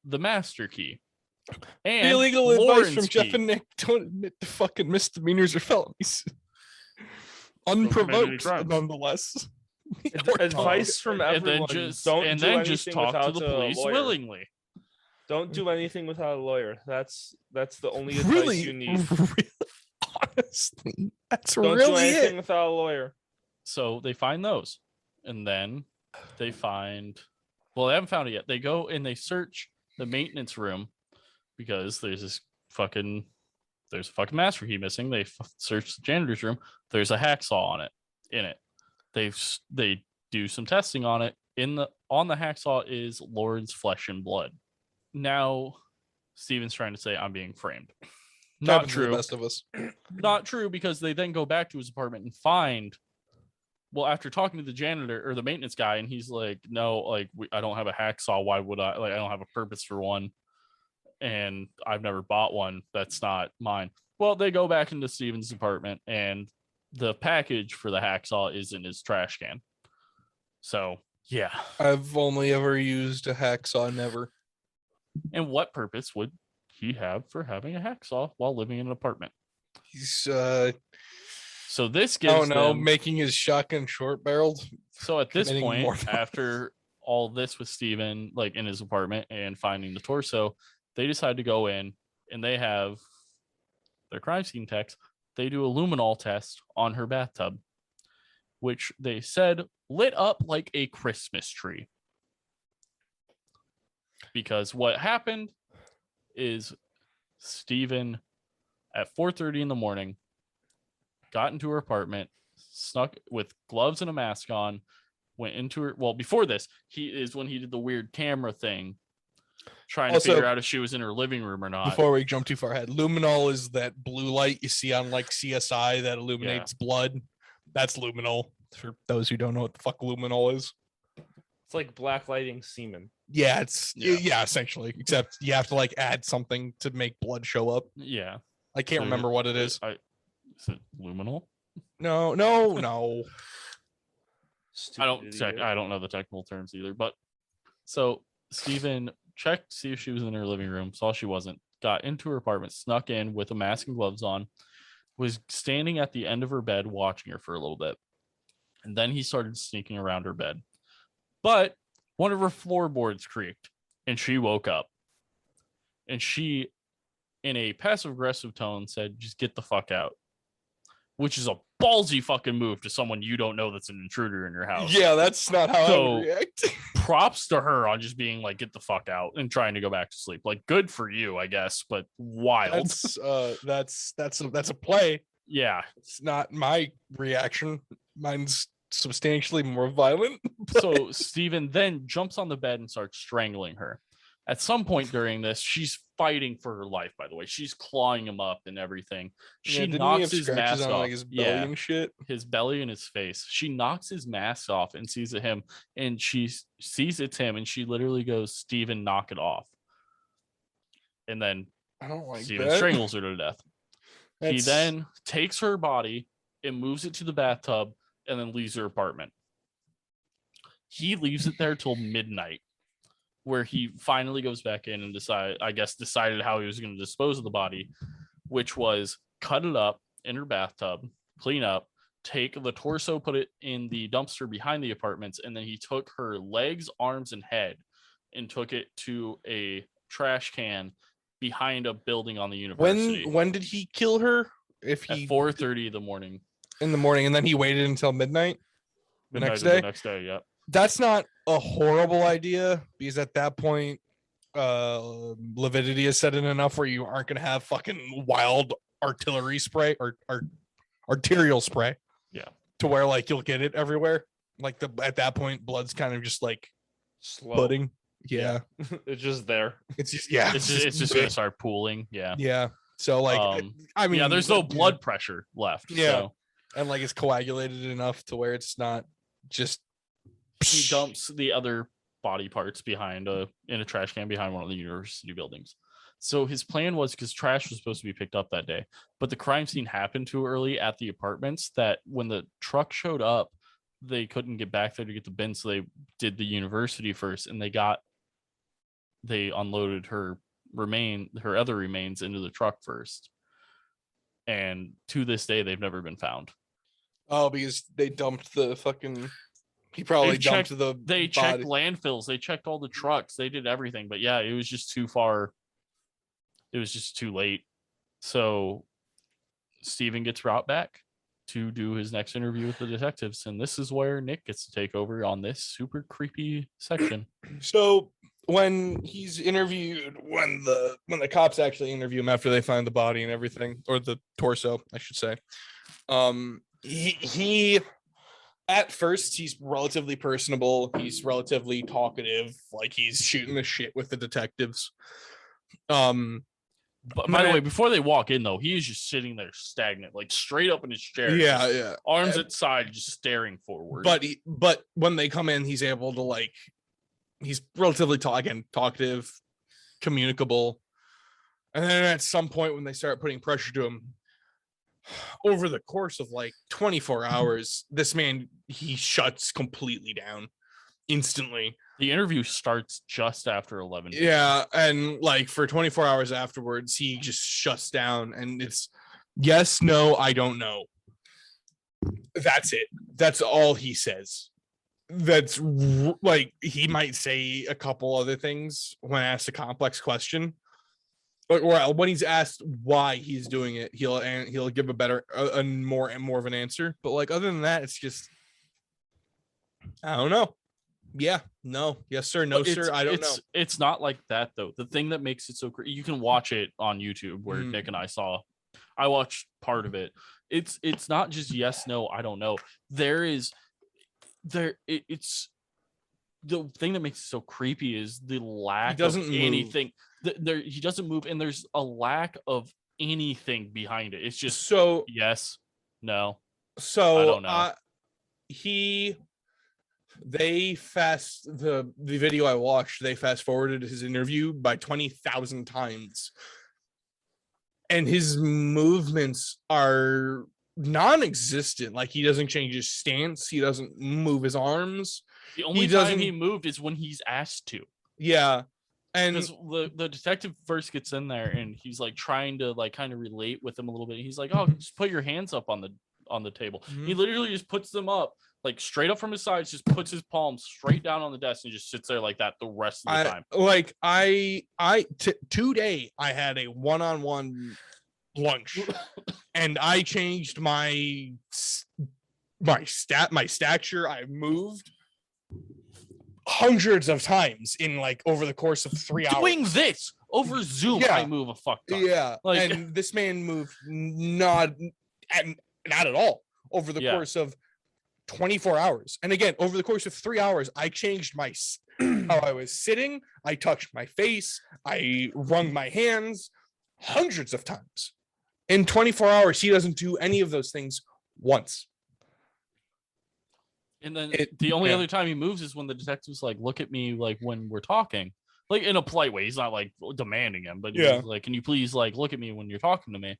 the master key. And the illegal Lauren's advice from Jeff and Nick: don't admit to fucking misdemeanors or felonies. Unprovoked, nonetheless. Advice from everyone. And then just talk to the police willingly. Don't do anything without a lawyer. That's the only advice you need. Really, honestly, that's don't really do anything it. without a lawyer. So they find those, and then they find. Well, they haven't found it yet. They go and they search the maintenance room because there's a fucking master key missing. They search the janitor's room. There's a hacksaw in it. They do some testing on it. On the hacksaw is Lauren's flesh and blood. Now, Steven's trying to say I'm being framed. Not true. The best of us. Not true, because they then go back to his apartment and find well, after talking to the janitor or the maintenance guy, and he's like, no, like I don't have a hacksaw. Why would I? Like, I don't have a purpose for one, and I've never bought one. That's not mine. Well, they go back into Steven's apartment, and the package for the hacksaw is in his trash can. So yeah. I've only ever used a hacksaw, never. And what purpose would he have for having a hacksaw while living in an apartment? He's So this I don't gives know, them, making his shotgun short barreled. so at this committing point, more violence. after all this with Steven, like in his apartment and finding the torso, they decide to go in and they have their crime scene techs. They do a luminol test on her bathtub, which they said lit up like a Christmas tree. Because what happened is Steven at 4:30 in the morning got into her apartment, snuck with gloves and a mask on, went into her. Well, before this, he did the weird camera thing, trying to figure out if she was in her living room or not. Before we jump too far ahead, luminol is that blue light you see on like CSI that illuminates blood. That's luminol. For those who don't know what the fuck luminol is. It's like black lighting semen. Yeah, essentially. Except you have to like add something to make blood show up. Yeah. I can't remember what it is. Is it luminol? No. I don't know the technical terms either. But so Steven checked to see if she was in her living room, saw she wasn't, got into her apartment, snuck in with a mask and gloves on, was standing at the end of her bed watching her for a little bit. And then he started sneaking around her bed. But one of her floorboards creaked and she woke up. And she, in a passive aggressive tone, said, just get the fuck out. Which is a ballsy fucking move to someone you don't know that's an intruder in your house. Yeah, that's not how I would react. Props to her on just being like, get the fuck out and trying to go back to sleep. Like, good for you, I guess, but wild. That's a play. Yeah. It's not my reaction. Mine's substantially more violent. So Steven then jumps on the bed and starts strangling her. At some point during this, she's fighting for her life, by the way. She's clawing him up and everything. She knocks his mask off. Like his belly and shit. His belly and his face. She knocks his mask off and sees it him. And she sees it's him. And she literally goes, Steven, knock it off. And then I don't like Steven strangles her to death. He then takes her body and moves it to the bathtub and then leaves her apartment. He leaves it there till midnight, where he finally goes back in and decided how he was going to dispose of the body, which was cut it up in her bathtub, clean up, take the torso, put it in the dumpster behind the apartments, and then he took her legs, arms, and head and took it to a trash can behind a building on the university. When did he kill her? At 4:30 in the morning. In the morning, and then he waited until midnight the next day. The next day, yeah. That's not a horrible idea, because at that point, lividity is set in enough where you aren't gonna have fucking wild artillery spray or arterial spray. Yeah. To where like you'll get it everywhere. Like at that point, blood's kind of just like slow. Pudding. Yeah. It's just there. It's just It's just gonna start pooling. Yeah. Yeah. So like I mean, yeah, there's no blood pressure left. Yeah. So. And like it's coagulated enough to where it's not just. He dumps the other body parts behind in a trash can behind one of the university buildings. So his plan was, because trash was supposed to be picked up that day, but the crime scene happened too early at the apartments that when the truck showed up, they couldn't get back there to get the bin. So they did the university first, and they unloaded her other remains into the truck first. And to this day, they've never been found. Oh, because they dumped the fucking. He probably dumped the. They checked landfills. They checked all the trucks. They did everything. But yeah, it was just too far. It was just too late. So Steven gets brought back to do his next interview with the detectives. And this is where Nick gets to take over on this super creepy section. So when he's interviewed, when the cops actually interview him after they find the body and everything, or the torso, I should say, he at first he's relatively personable, he's relatively talkative, like he's shooting the shit with the detectives. But by the way, before they walk in, though, he is just sitting there stagnant, like straight up in his chair. Yeah. Arms at side, just staring forward. But when they come in, he's able to like, he's relatively talkative, communicable. And then at some point when they start putting pressure to him, over the course of like 24 hours, this man, he shuts completely down instantly. The interview starts just after 11 p.m. Yeah, and like for 24 hours afterwards, he just shuts down, and it's yes, no, I don't know. That's it. That's all he says. That's like, he might say a couple other things when asked a complex question, or when he's asked why he's doing it, he'll give a more of an answer. But like, other than that, it's just, I don't know. Yeah, no, yes sir, no sir, I don't know. It's not like that though. The thing that makes it so crazy, you can watch it on YouTube where Nick and I watched part of it. It's not just yes, no, I don't know. It's the thing that makes it so creepy is the lack of anything. He doesn't move, and there's a lack of anything behind it. It's just so yes, no. So I don't know. The video I watched, they fast forwarded his interview by 20,000 times, and his movements are non-existent. Like, he doesn't change his stance, he doesn't move his arms. The only time he moved is when he's asked to. Yeah. And the detective first gets in there and he's like trying to like kind of relate with him a little bit. He's like, "Oh, just put your hands up on the table." He literally just puts them up like straight up from his sides, just puts his palms straight down on the desk and just sits there like that the rest of the time. Today I had a one-on-one lunch and I changed my stature. I moved hundreds of times in like over the course of 3 hours. Doing this over Zoom, I move a fuck ton. Yeah, like, and this man moved not at all over the course of 24 hours. And again, over the course of 3 hours, I changed how I was sitting. I touched my face. I wrung my hands hundreds of times. In 24 hours, he doesn't do any of those things once. And then the only other time he moves is when the detective's like, "Look at me," like when we're talking, like in a polite way. He's not like demanding him, but he's like, "Can you please like look at me when you're talking to me?"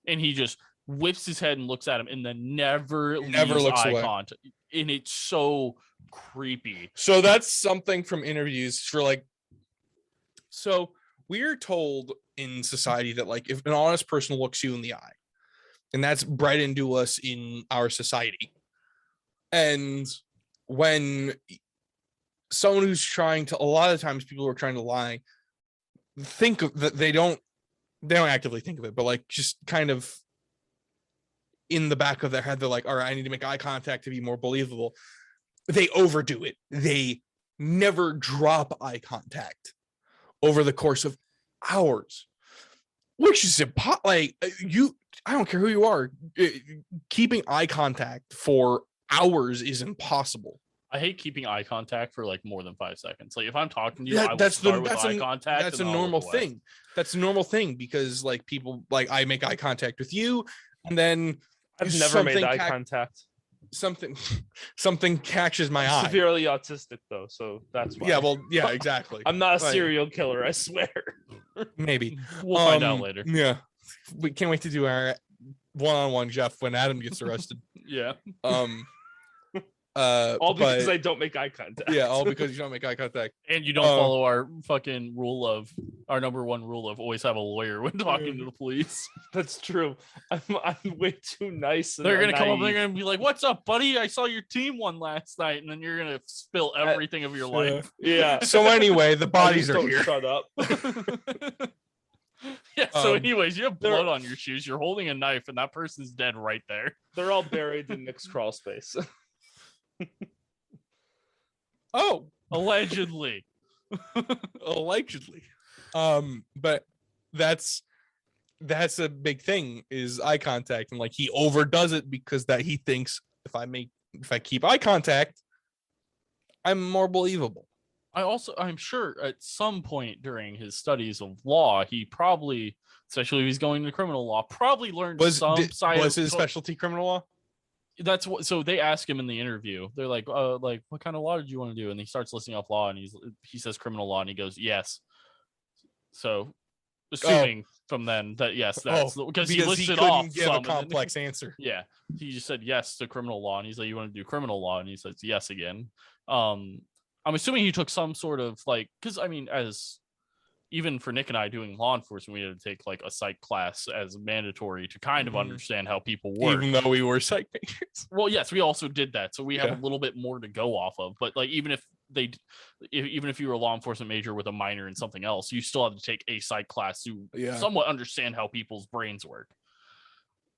And he just whips his head and looks at him, and then never looks eye contact. And it's so creepy. So that's something from interviews for like. So we're told in society that like, if an honest person looks you in the eye, and that's bred into us in our society. And when someone who's trying to, a lot of times people who are trying to lie, think of that, they don't actively think of it, but like just kind of in the back of their head, they're like, all right, I need to make eye contact to be more believable. They overdo it. They never drop eye contact over the course of hours, which is like I don't care who you are, keeping eye contact for hours is impossible. I hate keeping eye contact for like more than 5 seconds. Like if I'm talking to you, I will start with eye contact. That's a normal thing. That's a normal thing because like people, like I make eye contact with you, and then I've never made eye contact. Something catches my eye. Severely autistic though, so that's why. Yeah, well, yeah, exactly. I'm not a serial killer, I swear. Maybe we'll find out later. Yeah, we can't wait to do our one-on-one, Jeff, when Adam gets arrested. Yeah. All because I don't make eye contact. Yeah, all because you don't make eye contact. And you don't follow our fucking our number one rule of always have a lawyer when talking to the police. That's true. I'm way too nice. They're gonna come up, they're gonna be like, "What's up, buddy? I saw your team won last night," and then you're gonna spill everything of your life. Yeah. So anyway, the bodies are here. Shut up. Yeah, so anyways, you have blood on your shoes, you're holding a knife, and that person's dead right there. They're all buried in Nick's crawl space. Oh, allegedly. Allegedly. But that's a big thing, is eye contact, and like he overdoes it because that he thinks if I keep eye contact, I'm more believable. I'm sure at some point during his studies of law, he probably, especially if he's going to criminal law, probably learned some side. Was his specialty criminal law? That's what. So they ask him in the interview. They're like, what kind of law did you want to do? And he starts listing off law, and he says criminal law, and he goes, yes. So, assuming from then that yes, that's because he listed off give a complex answer. Yeah, he just said yes to criminal law, and he's like, you want to do criminal law, and he says yes again. I'm assuming he took some sort of like, because I mean, as even for Nick and I doing law enforcement, we had to take like a psych class as mandatory to kind of understand how people work. Even though we were psych majors. Well, yes, we also did that, so we have a little bit more to go off of. But like, even if you were a law enforcement major with a minor in something else, you still have to take a psych class to somewhat understand how people's brains work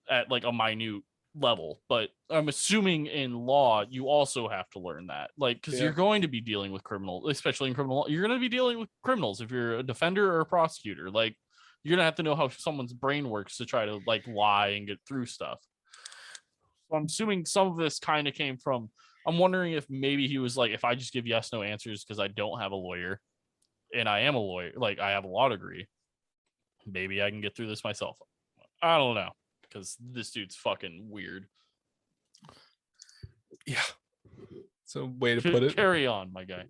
at like a minute level. But I'm assuming in law you also have to learn that, like, because you're going to be dealing with criminals, especially in criminal law. You're going to be dealing with criminals if you're a defender or a prosecutor. Like, you're gonna have to know how someone's brain works to try to like lie and get through stuff. So I'm assuming some of this kind of came from, I'm wondering if maybe he was like, if I just give yes no answers because I don't have a lawyer and I am a lawyer, like I have a law degree, maybe I can get through this myself. I don't know, because this dude's fucking weird. Yeah, it's a way to put it. Carry on, my guy.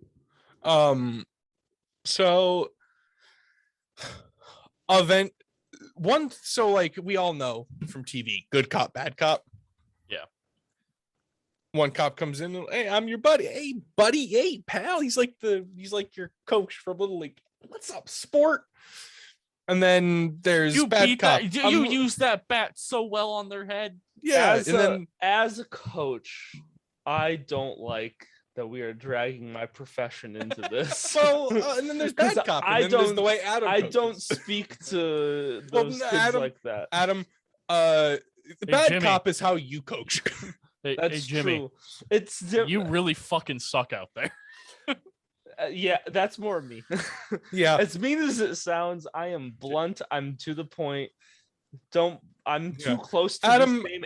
So like we all know from TV, good cop, bad cop. Yeah. One cop comes in and, hey, I'm your buddy. Hey, buddy. Hey, pal. He's like your coach from Little League. What's up, sport? And then there's bad cop. You use that bat so well on their head. Yeah. As a coach, I don't like that we are dragging my profession into this. And then there's bad cop. And then there's the way Adam I coaches. don't speak to those kids like that. Adam, the bad cop is how you coach. That's Jimmy, true. It's you really fucking suck out there. Yeah, that's more me. Yeah, as mean as it sounds, I am blunt. I'm to the point. I'm too close to the same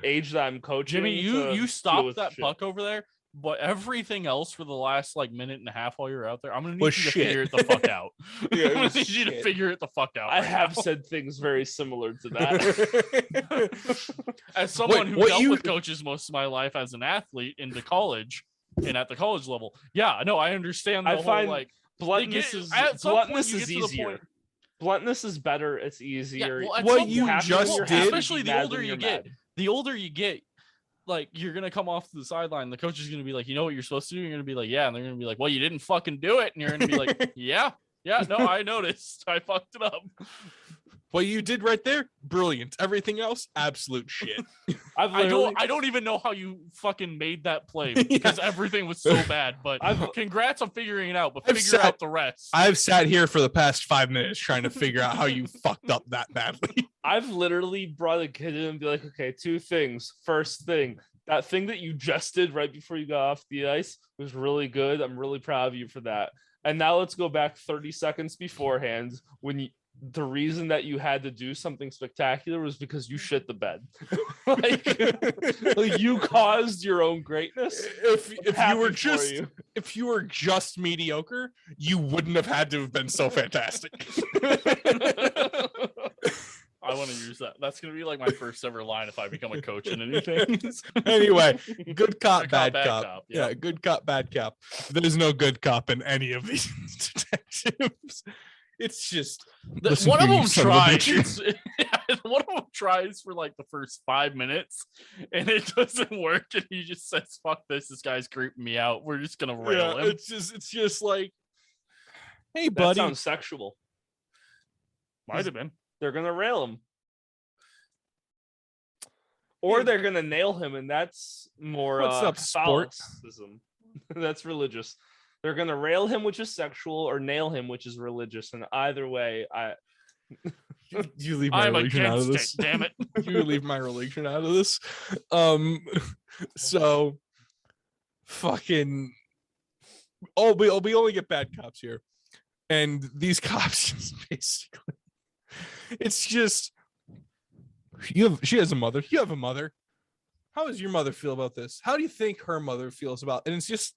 age that I'm coaching. Jimmy, you stop that puck over there. But everything else for the last like minute and a half while you're out there, I'm gonna need you to figure it the fuck out. I'm gonna need you to figure it the fuck out. I have said things very similar to that. As someone who dealt with coaches most of my life as an athlete into college and at the college level, yeah, no, I understand. I find like bluntness is easier. Bluntness is better. It's easier. Yeah, well, what you just did, especially the older you get. Like, you're gonna come off to the sideline, the coach is gonna be like, you know what you're supposed to do? You're gonna be like, yeah, and they're gonna be like, well, you didn't fucking do it, and you're gonna be like, yeah, no, I noticed, I fucked it up. What you did right there, brilliant. Everything else, absolute shit. I don't even know how you fucking made that play because everything was so bad. But congrats on figuring it out. But figure out the rest. I've sat here for the past 5 minutes trying to figure out how you fucked up that badly. I've literally brought a kid in and be like, okay, 2 things. First thing, that thing that you just did right before you got off the ice was really good. I'm really proud of you for that. And now let's go back 30 seconds beforehand when the reason that you had to do something spectacular was because you shit the bed. like you caused your own greitness. If you were just mediocre, you wouldn't have had to have been so fantastic. I want to use that. That's going to be like my first ever line if I become a coach in anything. Anyway, good cop, bad cop. Yeah, good cop, bad cop. There's no good cop in any of these detectives. It's just one of them tries. One of them tries for like the first 5 minutes, and it doesn't work. And he just says, "Fuck this! This guy's creeping me out. We're just gonna rail him." It's just like, hey, buddy. That sounds sexual. Might have been. They're gonna rail him, or they're gonna nail him, and that's more. What's up, sport? That's religious. They're gonna rail him, which is sexual, or nail him, which is religious. And either way, you leave my religion out of this. Damn it! You leave my religion out of this. So, fucking. Oh, we only get bad cops here, and these cops just basically. It's just she has a mother. You have a mother. How does your mother feel about this? How do you think her mother feels about? And it's just.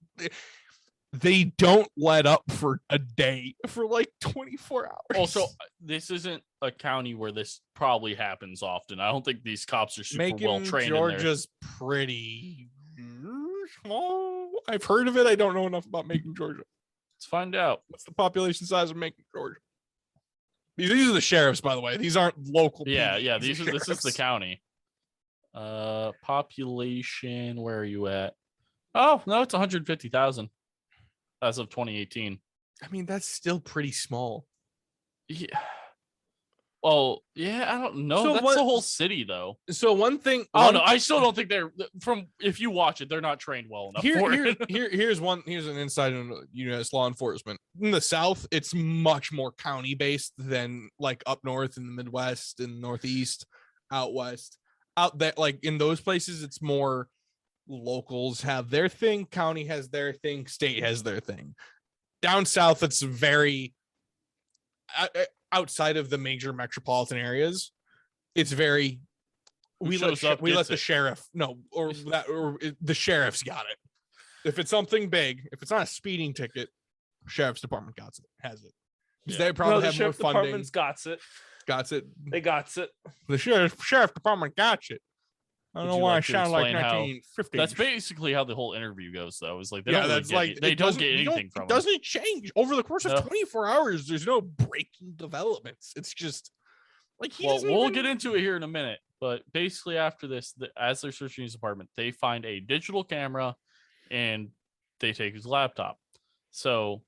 they don't let up for a day for like 24 hours. Also, this isn't a county where this probably happens often. I don't think these cops are super well Macon, trained. Georgia's pretty small. I've heard of it. I don't know enough about Macon, Georgia. Let's find out. What's the population size of Macon, Georgia? These are the sheriffs, by the way. These aren't local. Yeah, PD. yeah. This This is the county. Population. Where are you at? Oh no, it's 150,000 as of 2018. I mean, that's still pretty small. Yeah. Oh yeah, I don't know. So That's the whole city, though. So one thing. Oh no, I still don't think they're from. If you watch it, they're not trained well enough for it. Here's an insight into U.S. law enforcement. In the South, it's much more county based than like up north in the Midwest and Northeast, out west. Out there, like in those places, it's more locals have their thing, county has their thing, state has their thing. Down south, it's very outside of the major metropolitan areas. It's very we let the sheriff the sheriff's got it. If it's something big, if it's not a speeding ticket, sheriff's department has it. Yeah. They probably have more funding. Department's got it. They got it. The sheriff department got it. I don't know why I sound like 1950. That's basically how the whole interview goes, though. Is like they don't get anything from it. Doesn't change over the course of 24 hours. There's no breaking developments. It's just like we'll get into it here in a minute. But basically, after this, as they're searching his apartment, they find a digital camera and they take his laptop. So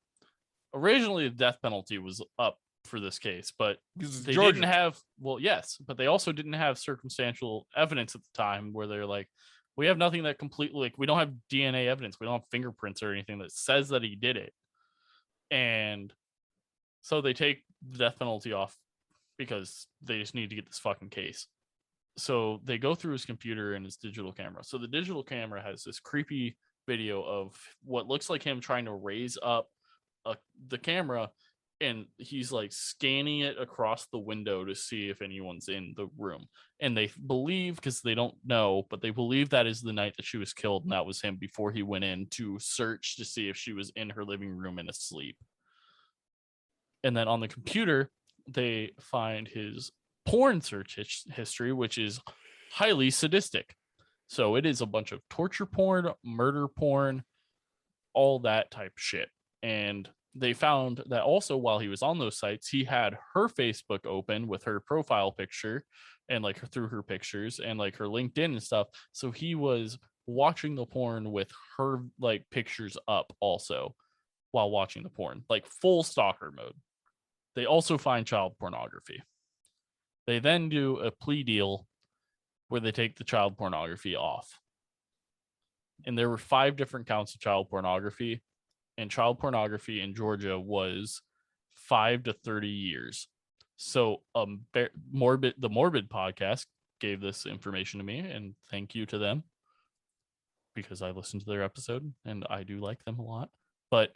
originally, the death penalty was up for this case, but they didn't have but they also didn't have circumstantial evidence at the time where they're like, we have nothing that completely, like, we don't have DNA evidence, we don't have fingerprints or anything that says that he did it. And so they take the death penalty off because they just need to get this fucking case. So they go through his computer and his digital camera. So the digital camera has this creepy video of what looks like him trying to raise up the camera, and he's like scanning it across the window to see if anyone's in the room. And they believe, because they don't know, but they believe that is the night that she was killed, and that was him before he went in to search to see if she was in her living room and asleep. And then on the computer, they find his porn search history, which is highly sadistic. So it is a bunch of torture porn, murder porn, all that type of shit. And they found that also while he was on those sites, he had her Facebook open with her profile picture and like through her pictures and like her LinkedIn and stuff. So he was watching the porn with her like pictures up also while watching the porn, like full stalker mode. They also find child pornography. They then do a plea deal where they take the child pornography off. And there were 5 different counts of child pornography. And child pornography in Georgia was 5 to 30 years. So the Morbid podcast gave this information to me, and thank you to them because I listened to their episode and I do like them a lot. But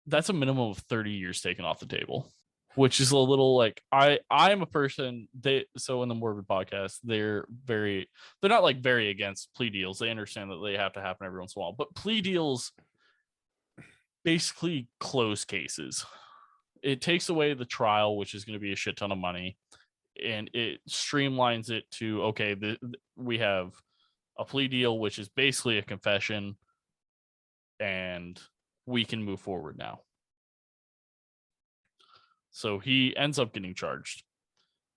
that's a minimum of 30 years taken off the table, which is a little like I'm a person so in the Morbid podcast, they're not like very against plea deals. They understand that they have to happen every once in a while, but plea deals basically close cases. It takes away the trial, which is going to be a shit ton of money, and it streamlines it to, okay, we have a plea deal, which is basically a confession, and we can move forward now. So he ends up getting charged.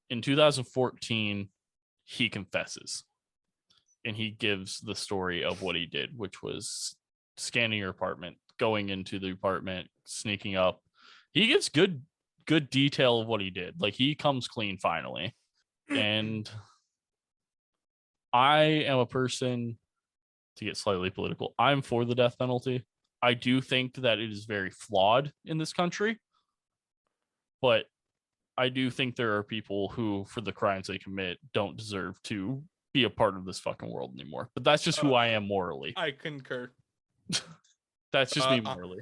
In 2014, he confesses. And he gives the story of what he did, which was scanning your apartment, going into the apartment, sneaking up. He gives good detail of what he did. Like, he comes clean finally. And I am a person, to get slightly political, I'm for the death penalty. I do think that it is very flawed in this country. But I do think there are people who, for the crimes they commit, don't deserve to be a part of this fucking world anymore. But that's just who I am morally. I concur. That's just me morally.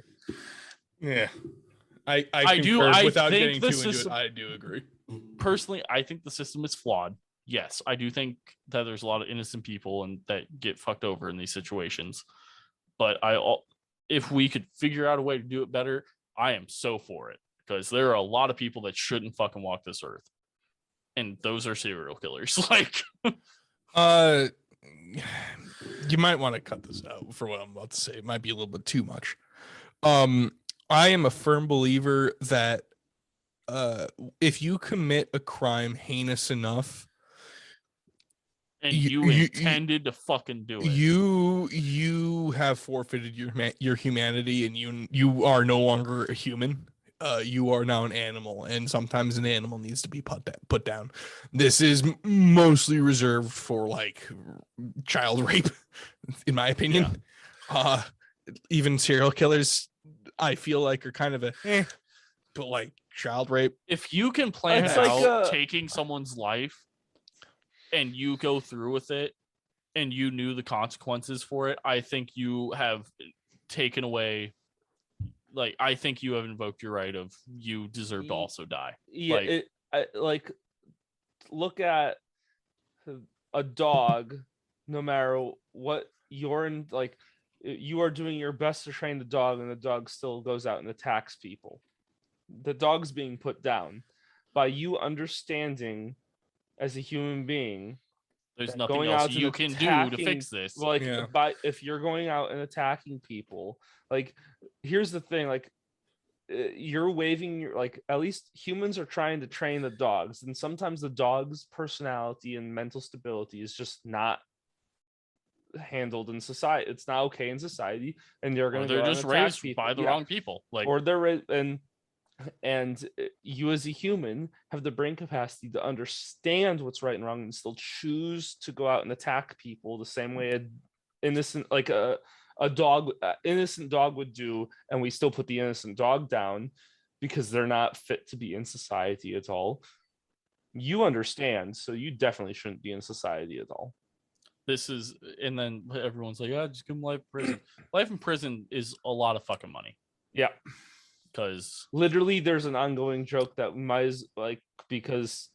Yeah. I concur. Without getting too into it, I do agree. Personally, I think the system is flawed. Yes, I do think that there's a lot of innocent people and that get fucked over in these situations. But if we could figure out a way to do it better, I am so for it, because there are a lot of people that shouldn't fucking walk this earth, and those are serial killers. Like, you might want to cut this out for what I'm about to say. It might be a little bit too much. I am a firm believer that if you commit a crime heinous enough, and you intended to fucking do it, you have forfeited your humanity, and you are no longer a human. You are now an animal, and sometimes an animal needs to be put down. This is mostly reserved for like child rape, in my opinion. Yeah. Even serial killers, I feel like, are kind of but like child rape. If you can plan out taking someone's life and you go through with it and you knew the consequences for it, I think you have taken away, like, I think you have invoked your right of you deserve to also die. Yeah, look at a dog. No matter what you're in, like, you are doing your best to train the dog, and the dog still goes out and attacks people. The dog's being put down by you understanding as a human being. There's nothing else you can do to fix this. Like, if you're going out and attacking people, like, here's the thing, like, you're waving your, like, at least humans are trying to train the dogs, and sometimes the dog's personality and mental stability is just not handled in society. It's not okay in society, and they're going to they're just raised by the wrong people, like, or they're and you as a human have the brain capacity to understand what's right and wrong, and still choose to go out and attack people the same way an innocent, like a innocent dog would do, and we still put the innocent dog down because they're not fit to be in society at all. You understand, so you definitely shouldn't be in society at all. This is, and then everyone's like, just give them life in prison. Life in prison is a lot of fucking money. Yeah. Because literally there's an ongoing joke that might as, like, because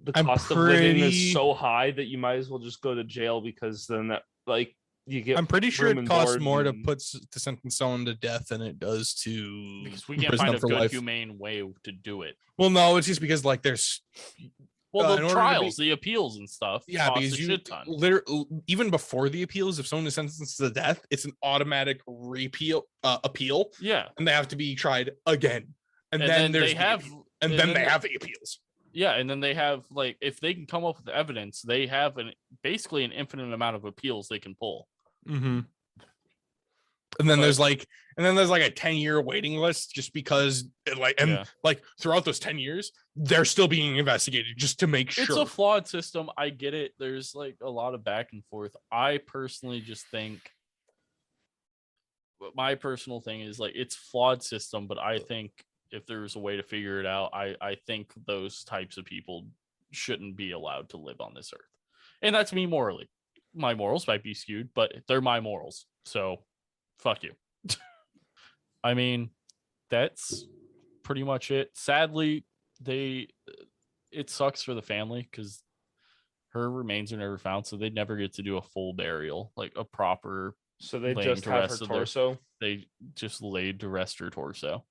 the cost of living is so high that you might as well just go to jail, because then that, like, you get, I'm pretty sure it costs more to sentence someone to death than it does to, because we can't find a good humane way to do it. Well, no, it's just because, like, there's the trials, the appeals and stuff. Yeah, because you literally, even before the appeals, if someone is sentenced to death, it's an automatic appeal. Yeah, and they have to be tried again, and then there's they have the appeals. Yeah, and then they have, like, if they can come up with evidence, they have basically an infinite amount of appeals they can pull. Mm-hmm. And then there's like a 10-year waiting list, just because like throughout those 10 years, they're still being investigated just to make sure. It's a flawed system. I get it. There's like a lot of back and forth. I personally just think, my personal thing is, like, it's flawed system, but I think if there's a way to figure it out, I think those types of people shouldn't be allowed to live on this earth. And that's me morally. My morals might be skewed, but they're my morals. So fuck you. I mean, that's pretty much it. Sadly, it sucks for the family, because her remains are never found, so they never get to do a full burial, like a proper. So they just have her torso. They just laid to rest her torso.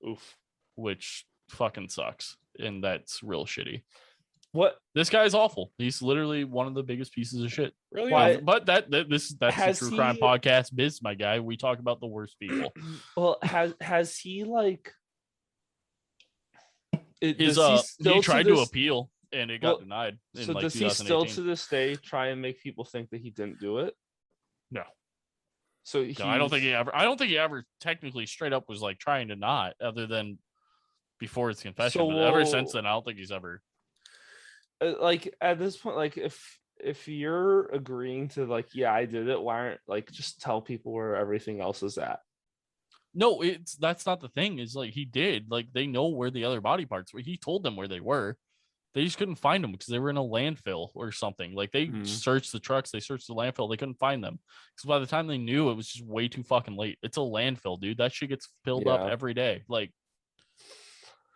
Oof. Which fucking sucks, and that's real shitty. What? This guy's awful. He's literally one of the biggest pieces of shit. Really? But that's the True Crime Podcast biz, my guy. We talk about the worst people. Well, has he, like, he tried to appeal and it got denied. So does he still to this day try and make people think that he didn't do it? No. So I don't think he ever technically straight up was like trying to not, other than before his confession. But ever since then, I don't think he's ever. Like, at this point, like, if you're agreeing to, like, yeah, I did it, why aren't, like, just tell people where everything else is at? No, that's not the thing. Is, like, he did, like, they know where the other body parts were. He told them where they were. They just couldn't find them because they were in a landfill or something. Like, they searched the trucks, they searched the landfill, they couldn't find them. Because by the time they knew, it was just way too fucking late. It's a landfill, dude. That shit gets filled up every day. Like,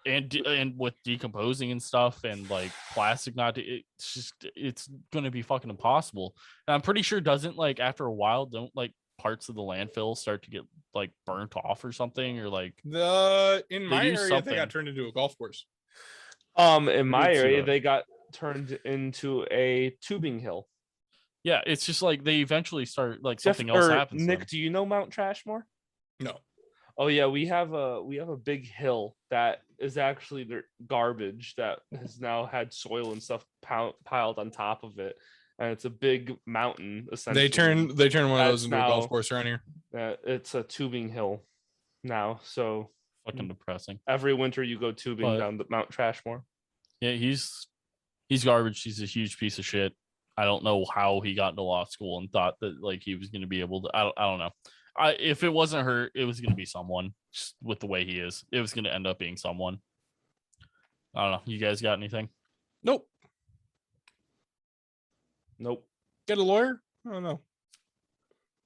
and with decomposing and stuff, and like plastic, it's gonna be fucking impossible. And I'm pretty sure doesn't, like, after a while, don't, like, parts of the landfill start to get like burnt off or something, or like In They my do area, they something. got turned into a golf course. In my did see area, that. they got turned into a tubing hill. yeah, it's just like they eventually start like something else happens. to Nick, them. do you know Mount Trashmore? No. Oh yeah, we have a big hill that is actually their garbage that has now had soil and stuff piled on top of it, and it's a big mountain essentially. They turn one of those That's into a golf now- course around here. It's a tubing hill now, so Fucking depressing. every winter you go tubing But- down the Mount Trashmore. Yeah, he's garbage. He's a huge piece of shit. I don't know how he got into law school and thought that like he was going to be able to. I don't know. If it wasn't her, it was going to be someone. Just with the way he is, it was going to end up being someone. I don't know. You guys got anything? Nope. Nope. Get a lawyer? I don't know.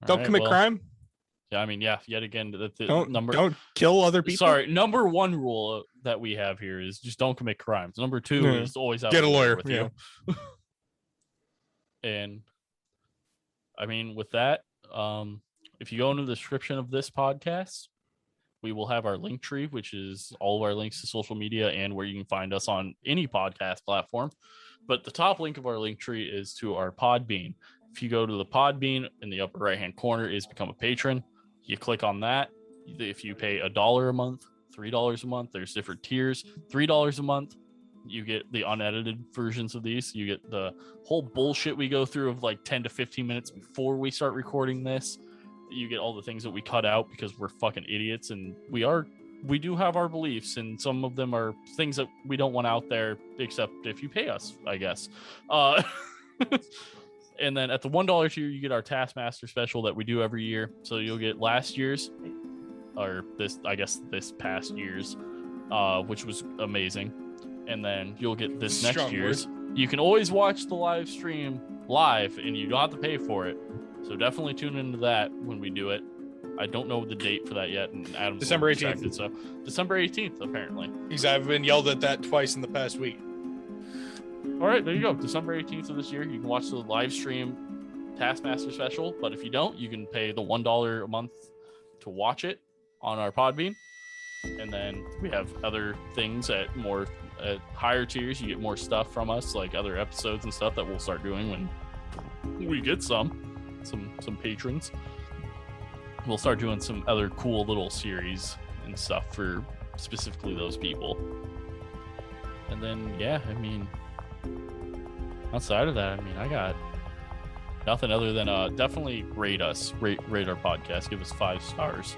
All Don't right, commit well, crime. Yeah, I mean, yeah. Yet again, the Don't kill other people. Sorry, number one rule that we have here is just don't commit crimes. Number two Yeah. is always have Get a lawyer, with you. And I mean, with that, if you go into the description of this podcast, we will have our link tree, which is all of our links to social media and where you can find us on any podcast platform. But the top link of our link tree is to our Podbean. If you go to the Podbean in the upper right hand corner is become a patron. You click on that. If you pay $1 a month, $3 a month, there's different tiers. $3 a month, you get the unedited versions of these. You get the whole bullshit we go through of like 10 to 15 minutes before we start recording this. You get all the things that we cut out because we're fucking idiots, and we do have our beliefs, and some of them are things that we don't want out there except if you pay us, I guess. And then at the $1 tier, you get our Taskmaster special that we do every year. So you'll get last year's, or this past year's, which was amazing. And then you'll get this next Strong year's. You can always watch the live stream live, and you don't have to pay for it. So definitely tune into that when we do it. I don't know the date for that yet, and Adam's December 18th. distracted, so December 18th, apparently. Because I've been yelled at that twice in the past week. All right, there you go. December 18th of this year, you can watch the live stream Taskmaster special. But if you don't, you can pay the $1 a month to watch it on our Podbean. And then we have other things at higher tiers. You get more stuff from us, like other episodes and stuff that we'll start doing when we get some patrons. We'll start doing some other cool little series and stuff for specifically those people. And then, yeah, I mean, outside of that, I mean, I got nothing other than definitely rate us, rate our podcast, give us 5 stars,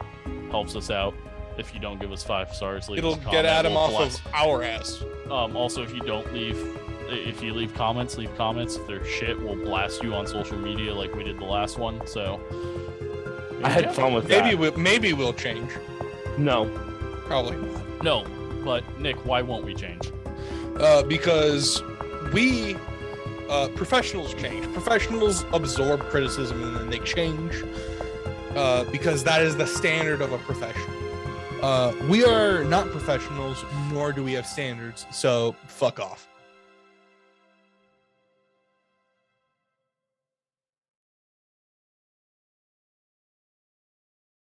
helps us out. If you don't give us 5 stars, leave It'll us a comment. get Adam We'll off bless. of our ass. Also, if you leave comments. If they're shit, we'll blast you on social media like we did the last one. So I had fun with that. Maybe we'll change. No. Probably not. No, but Nick, why won't we change? Because we professionals change. Professionals absorb criticism and then they change. Because that is the standard of a profession. We are not professionals, nor do we have standards. So fuck off.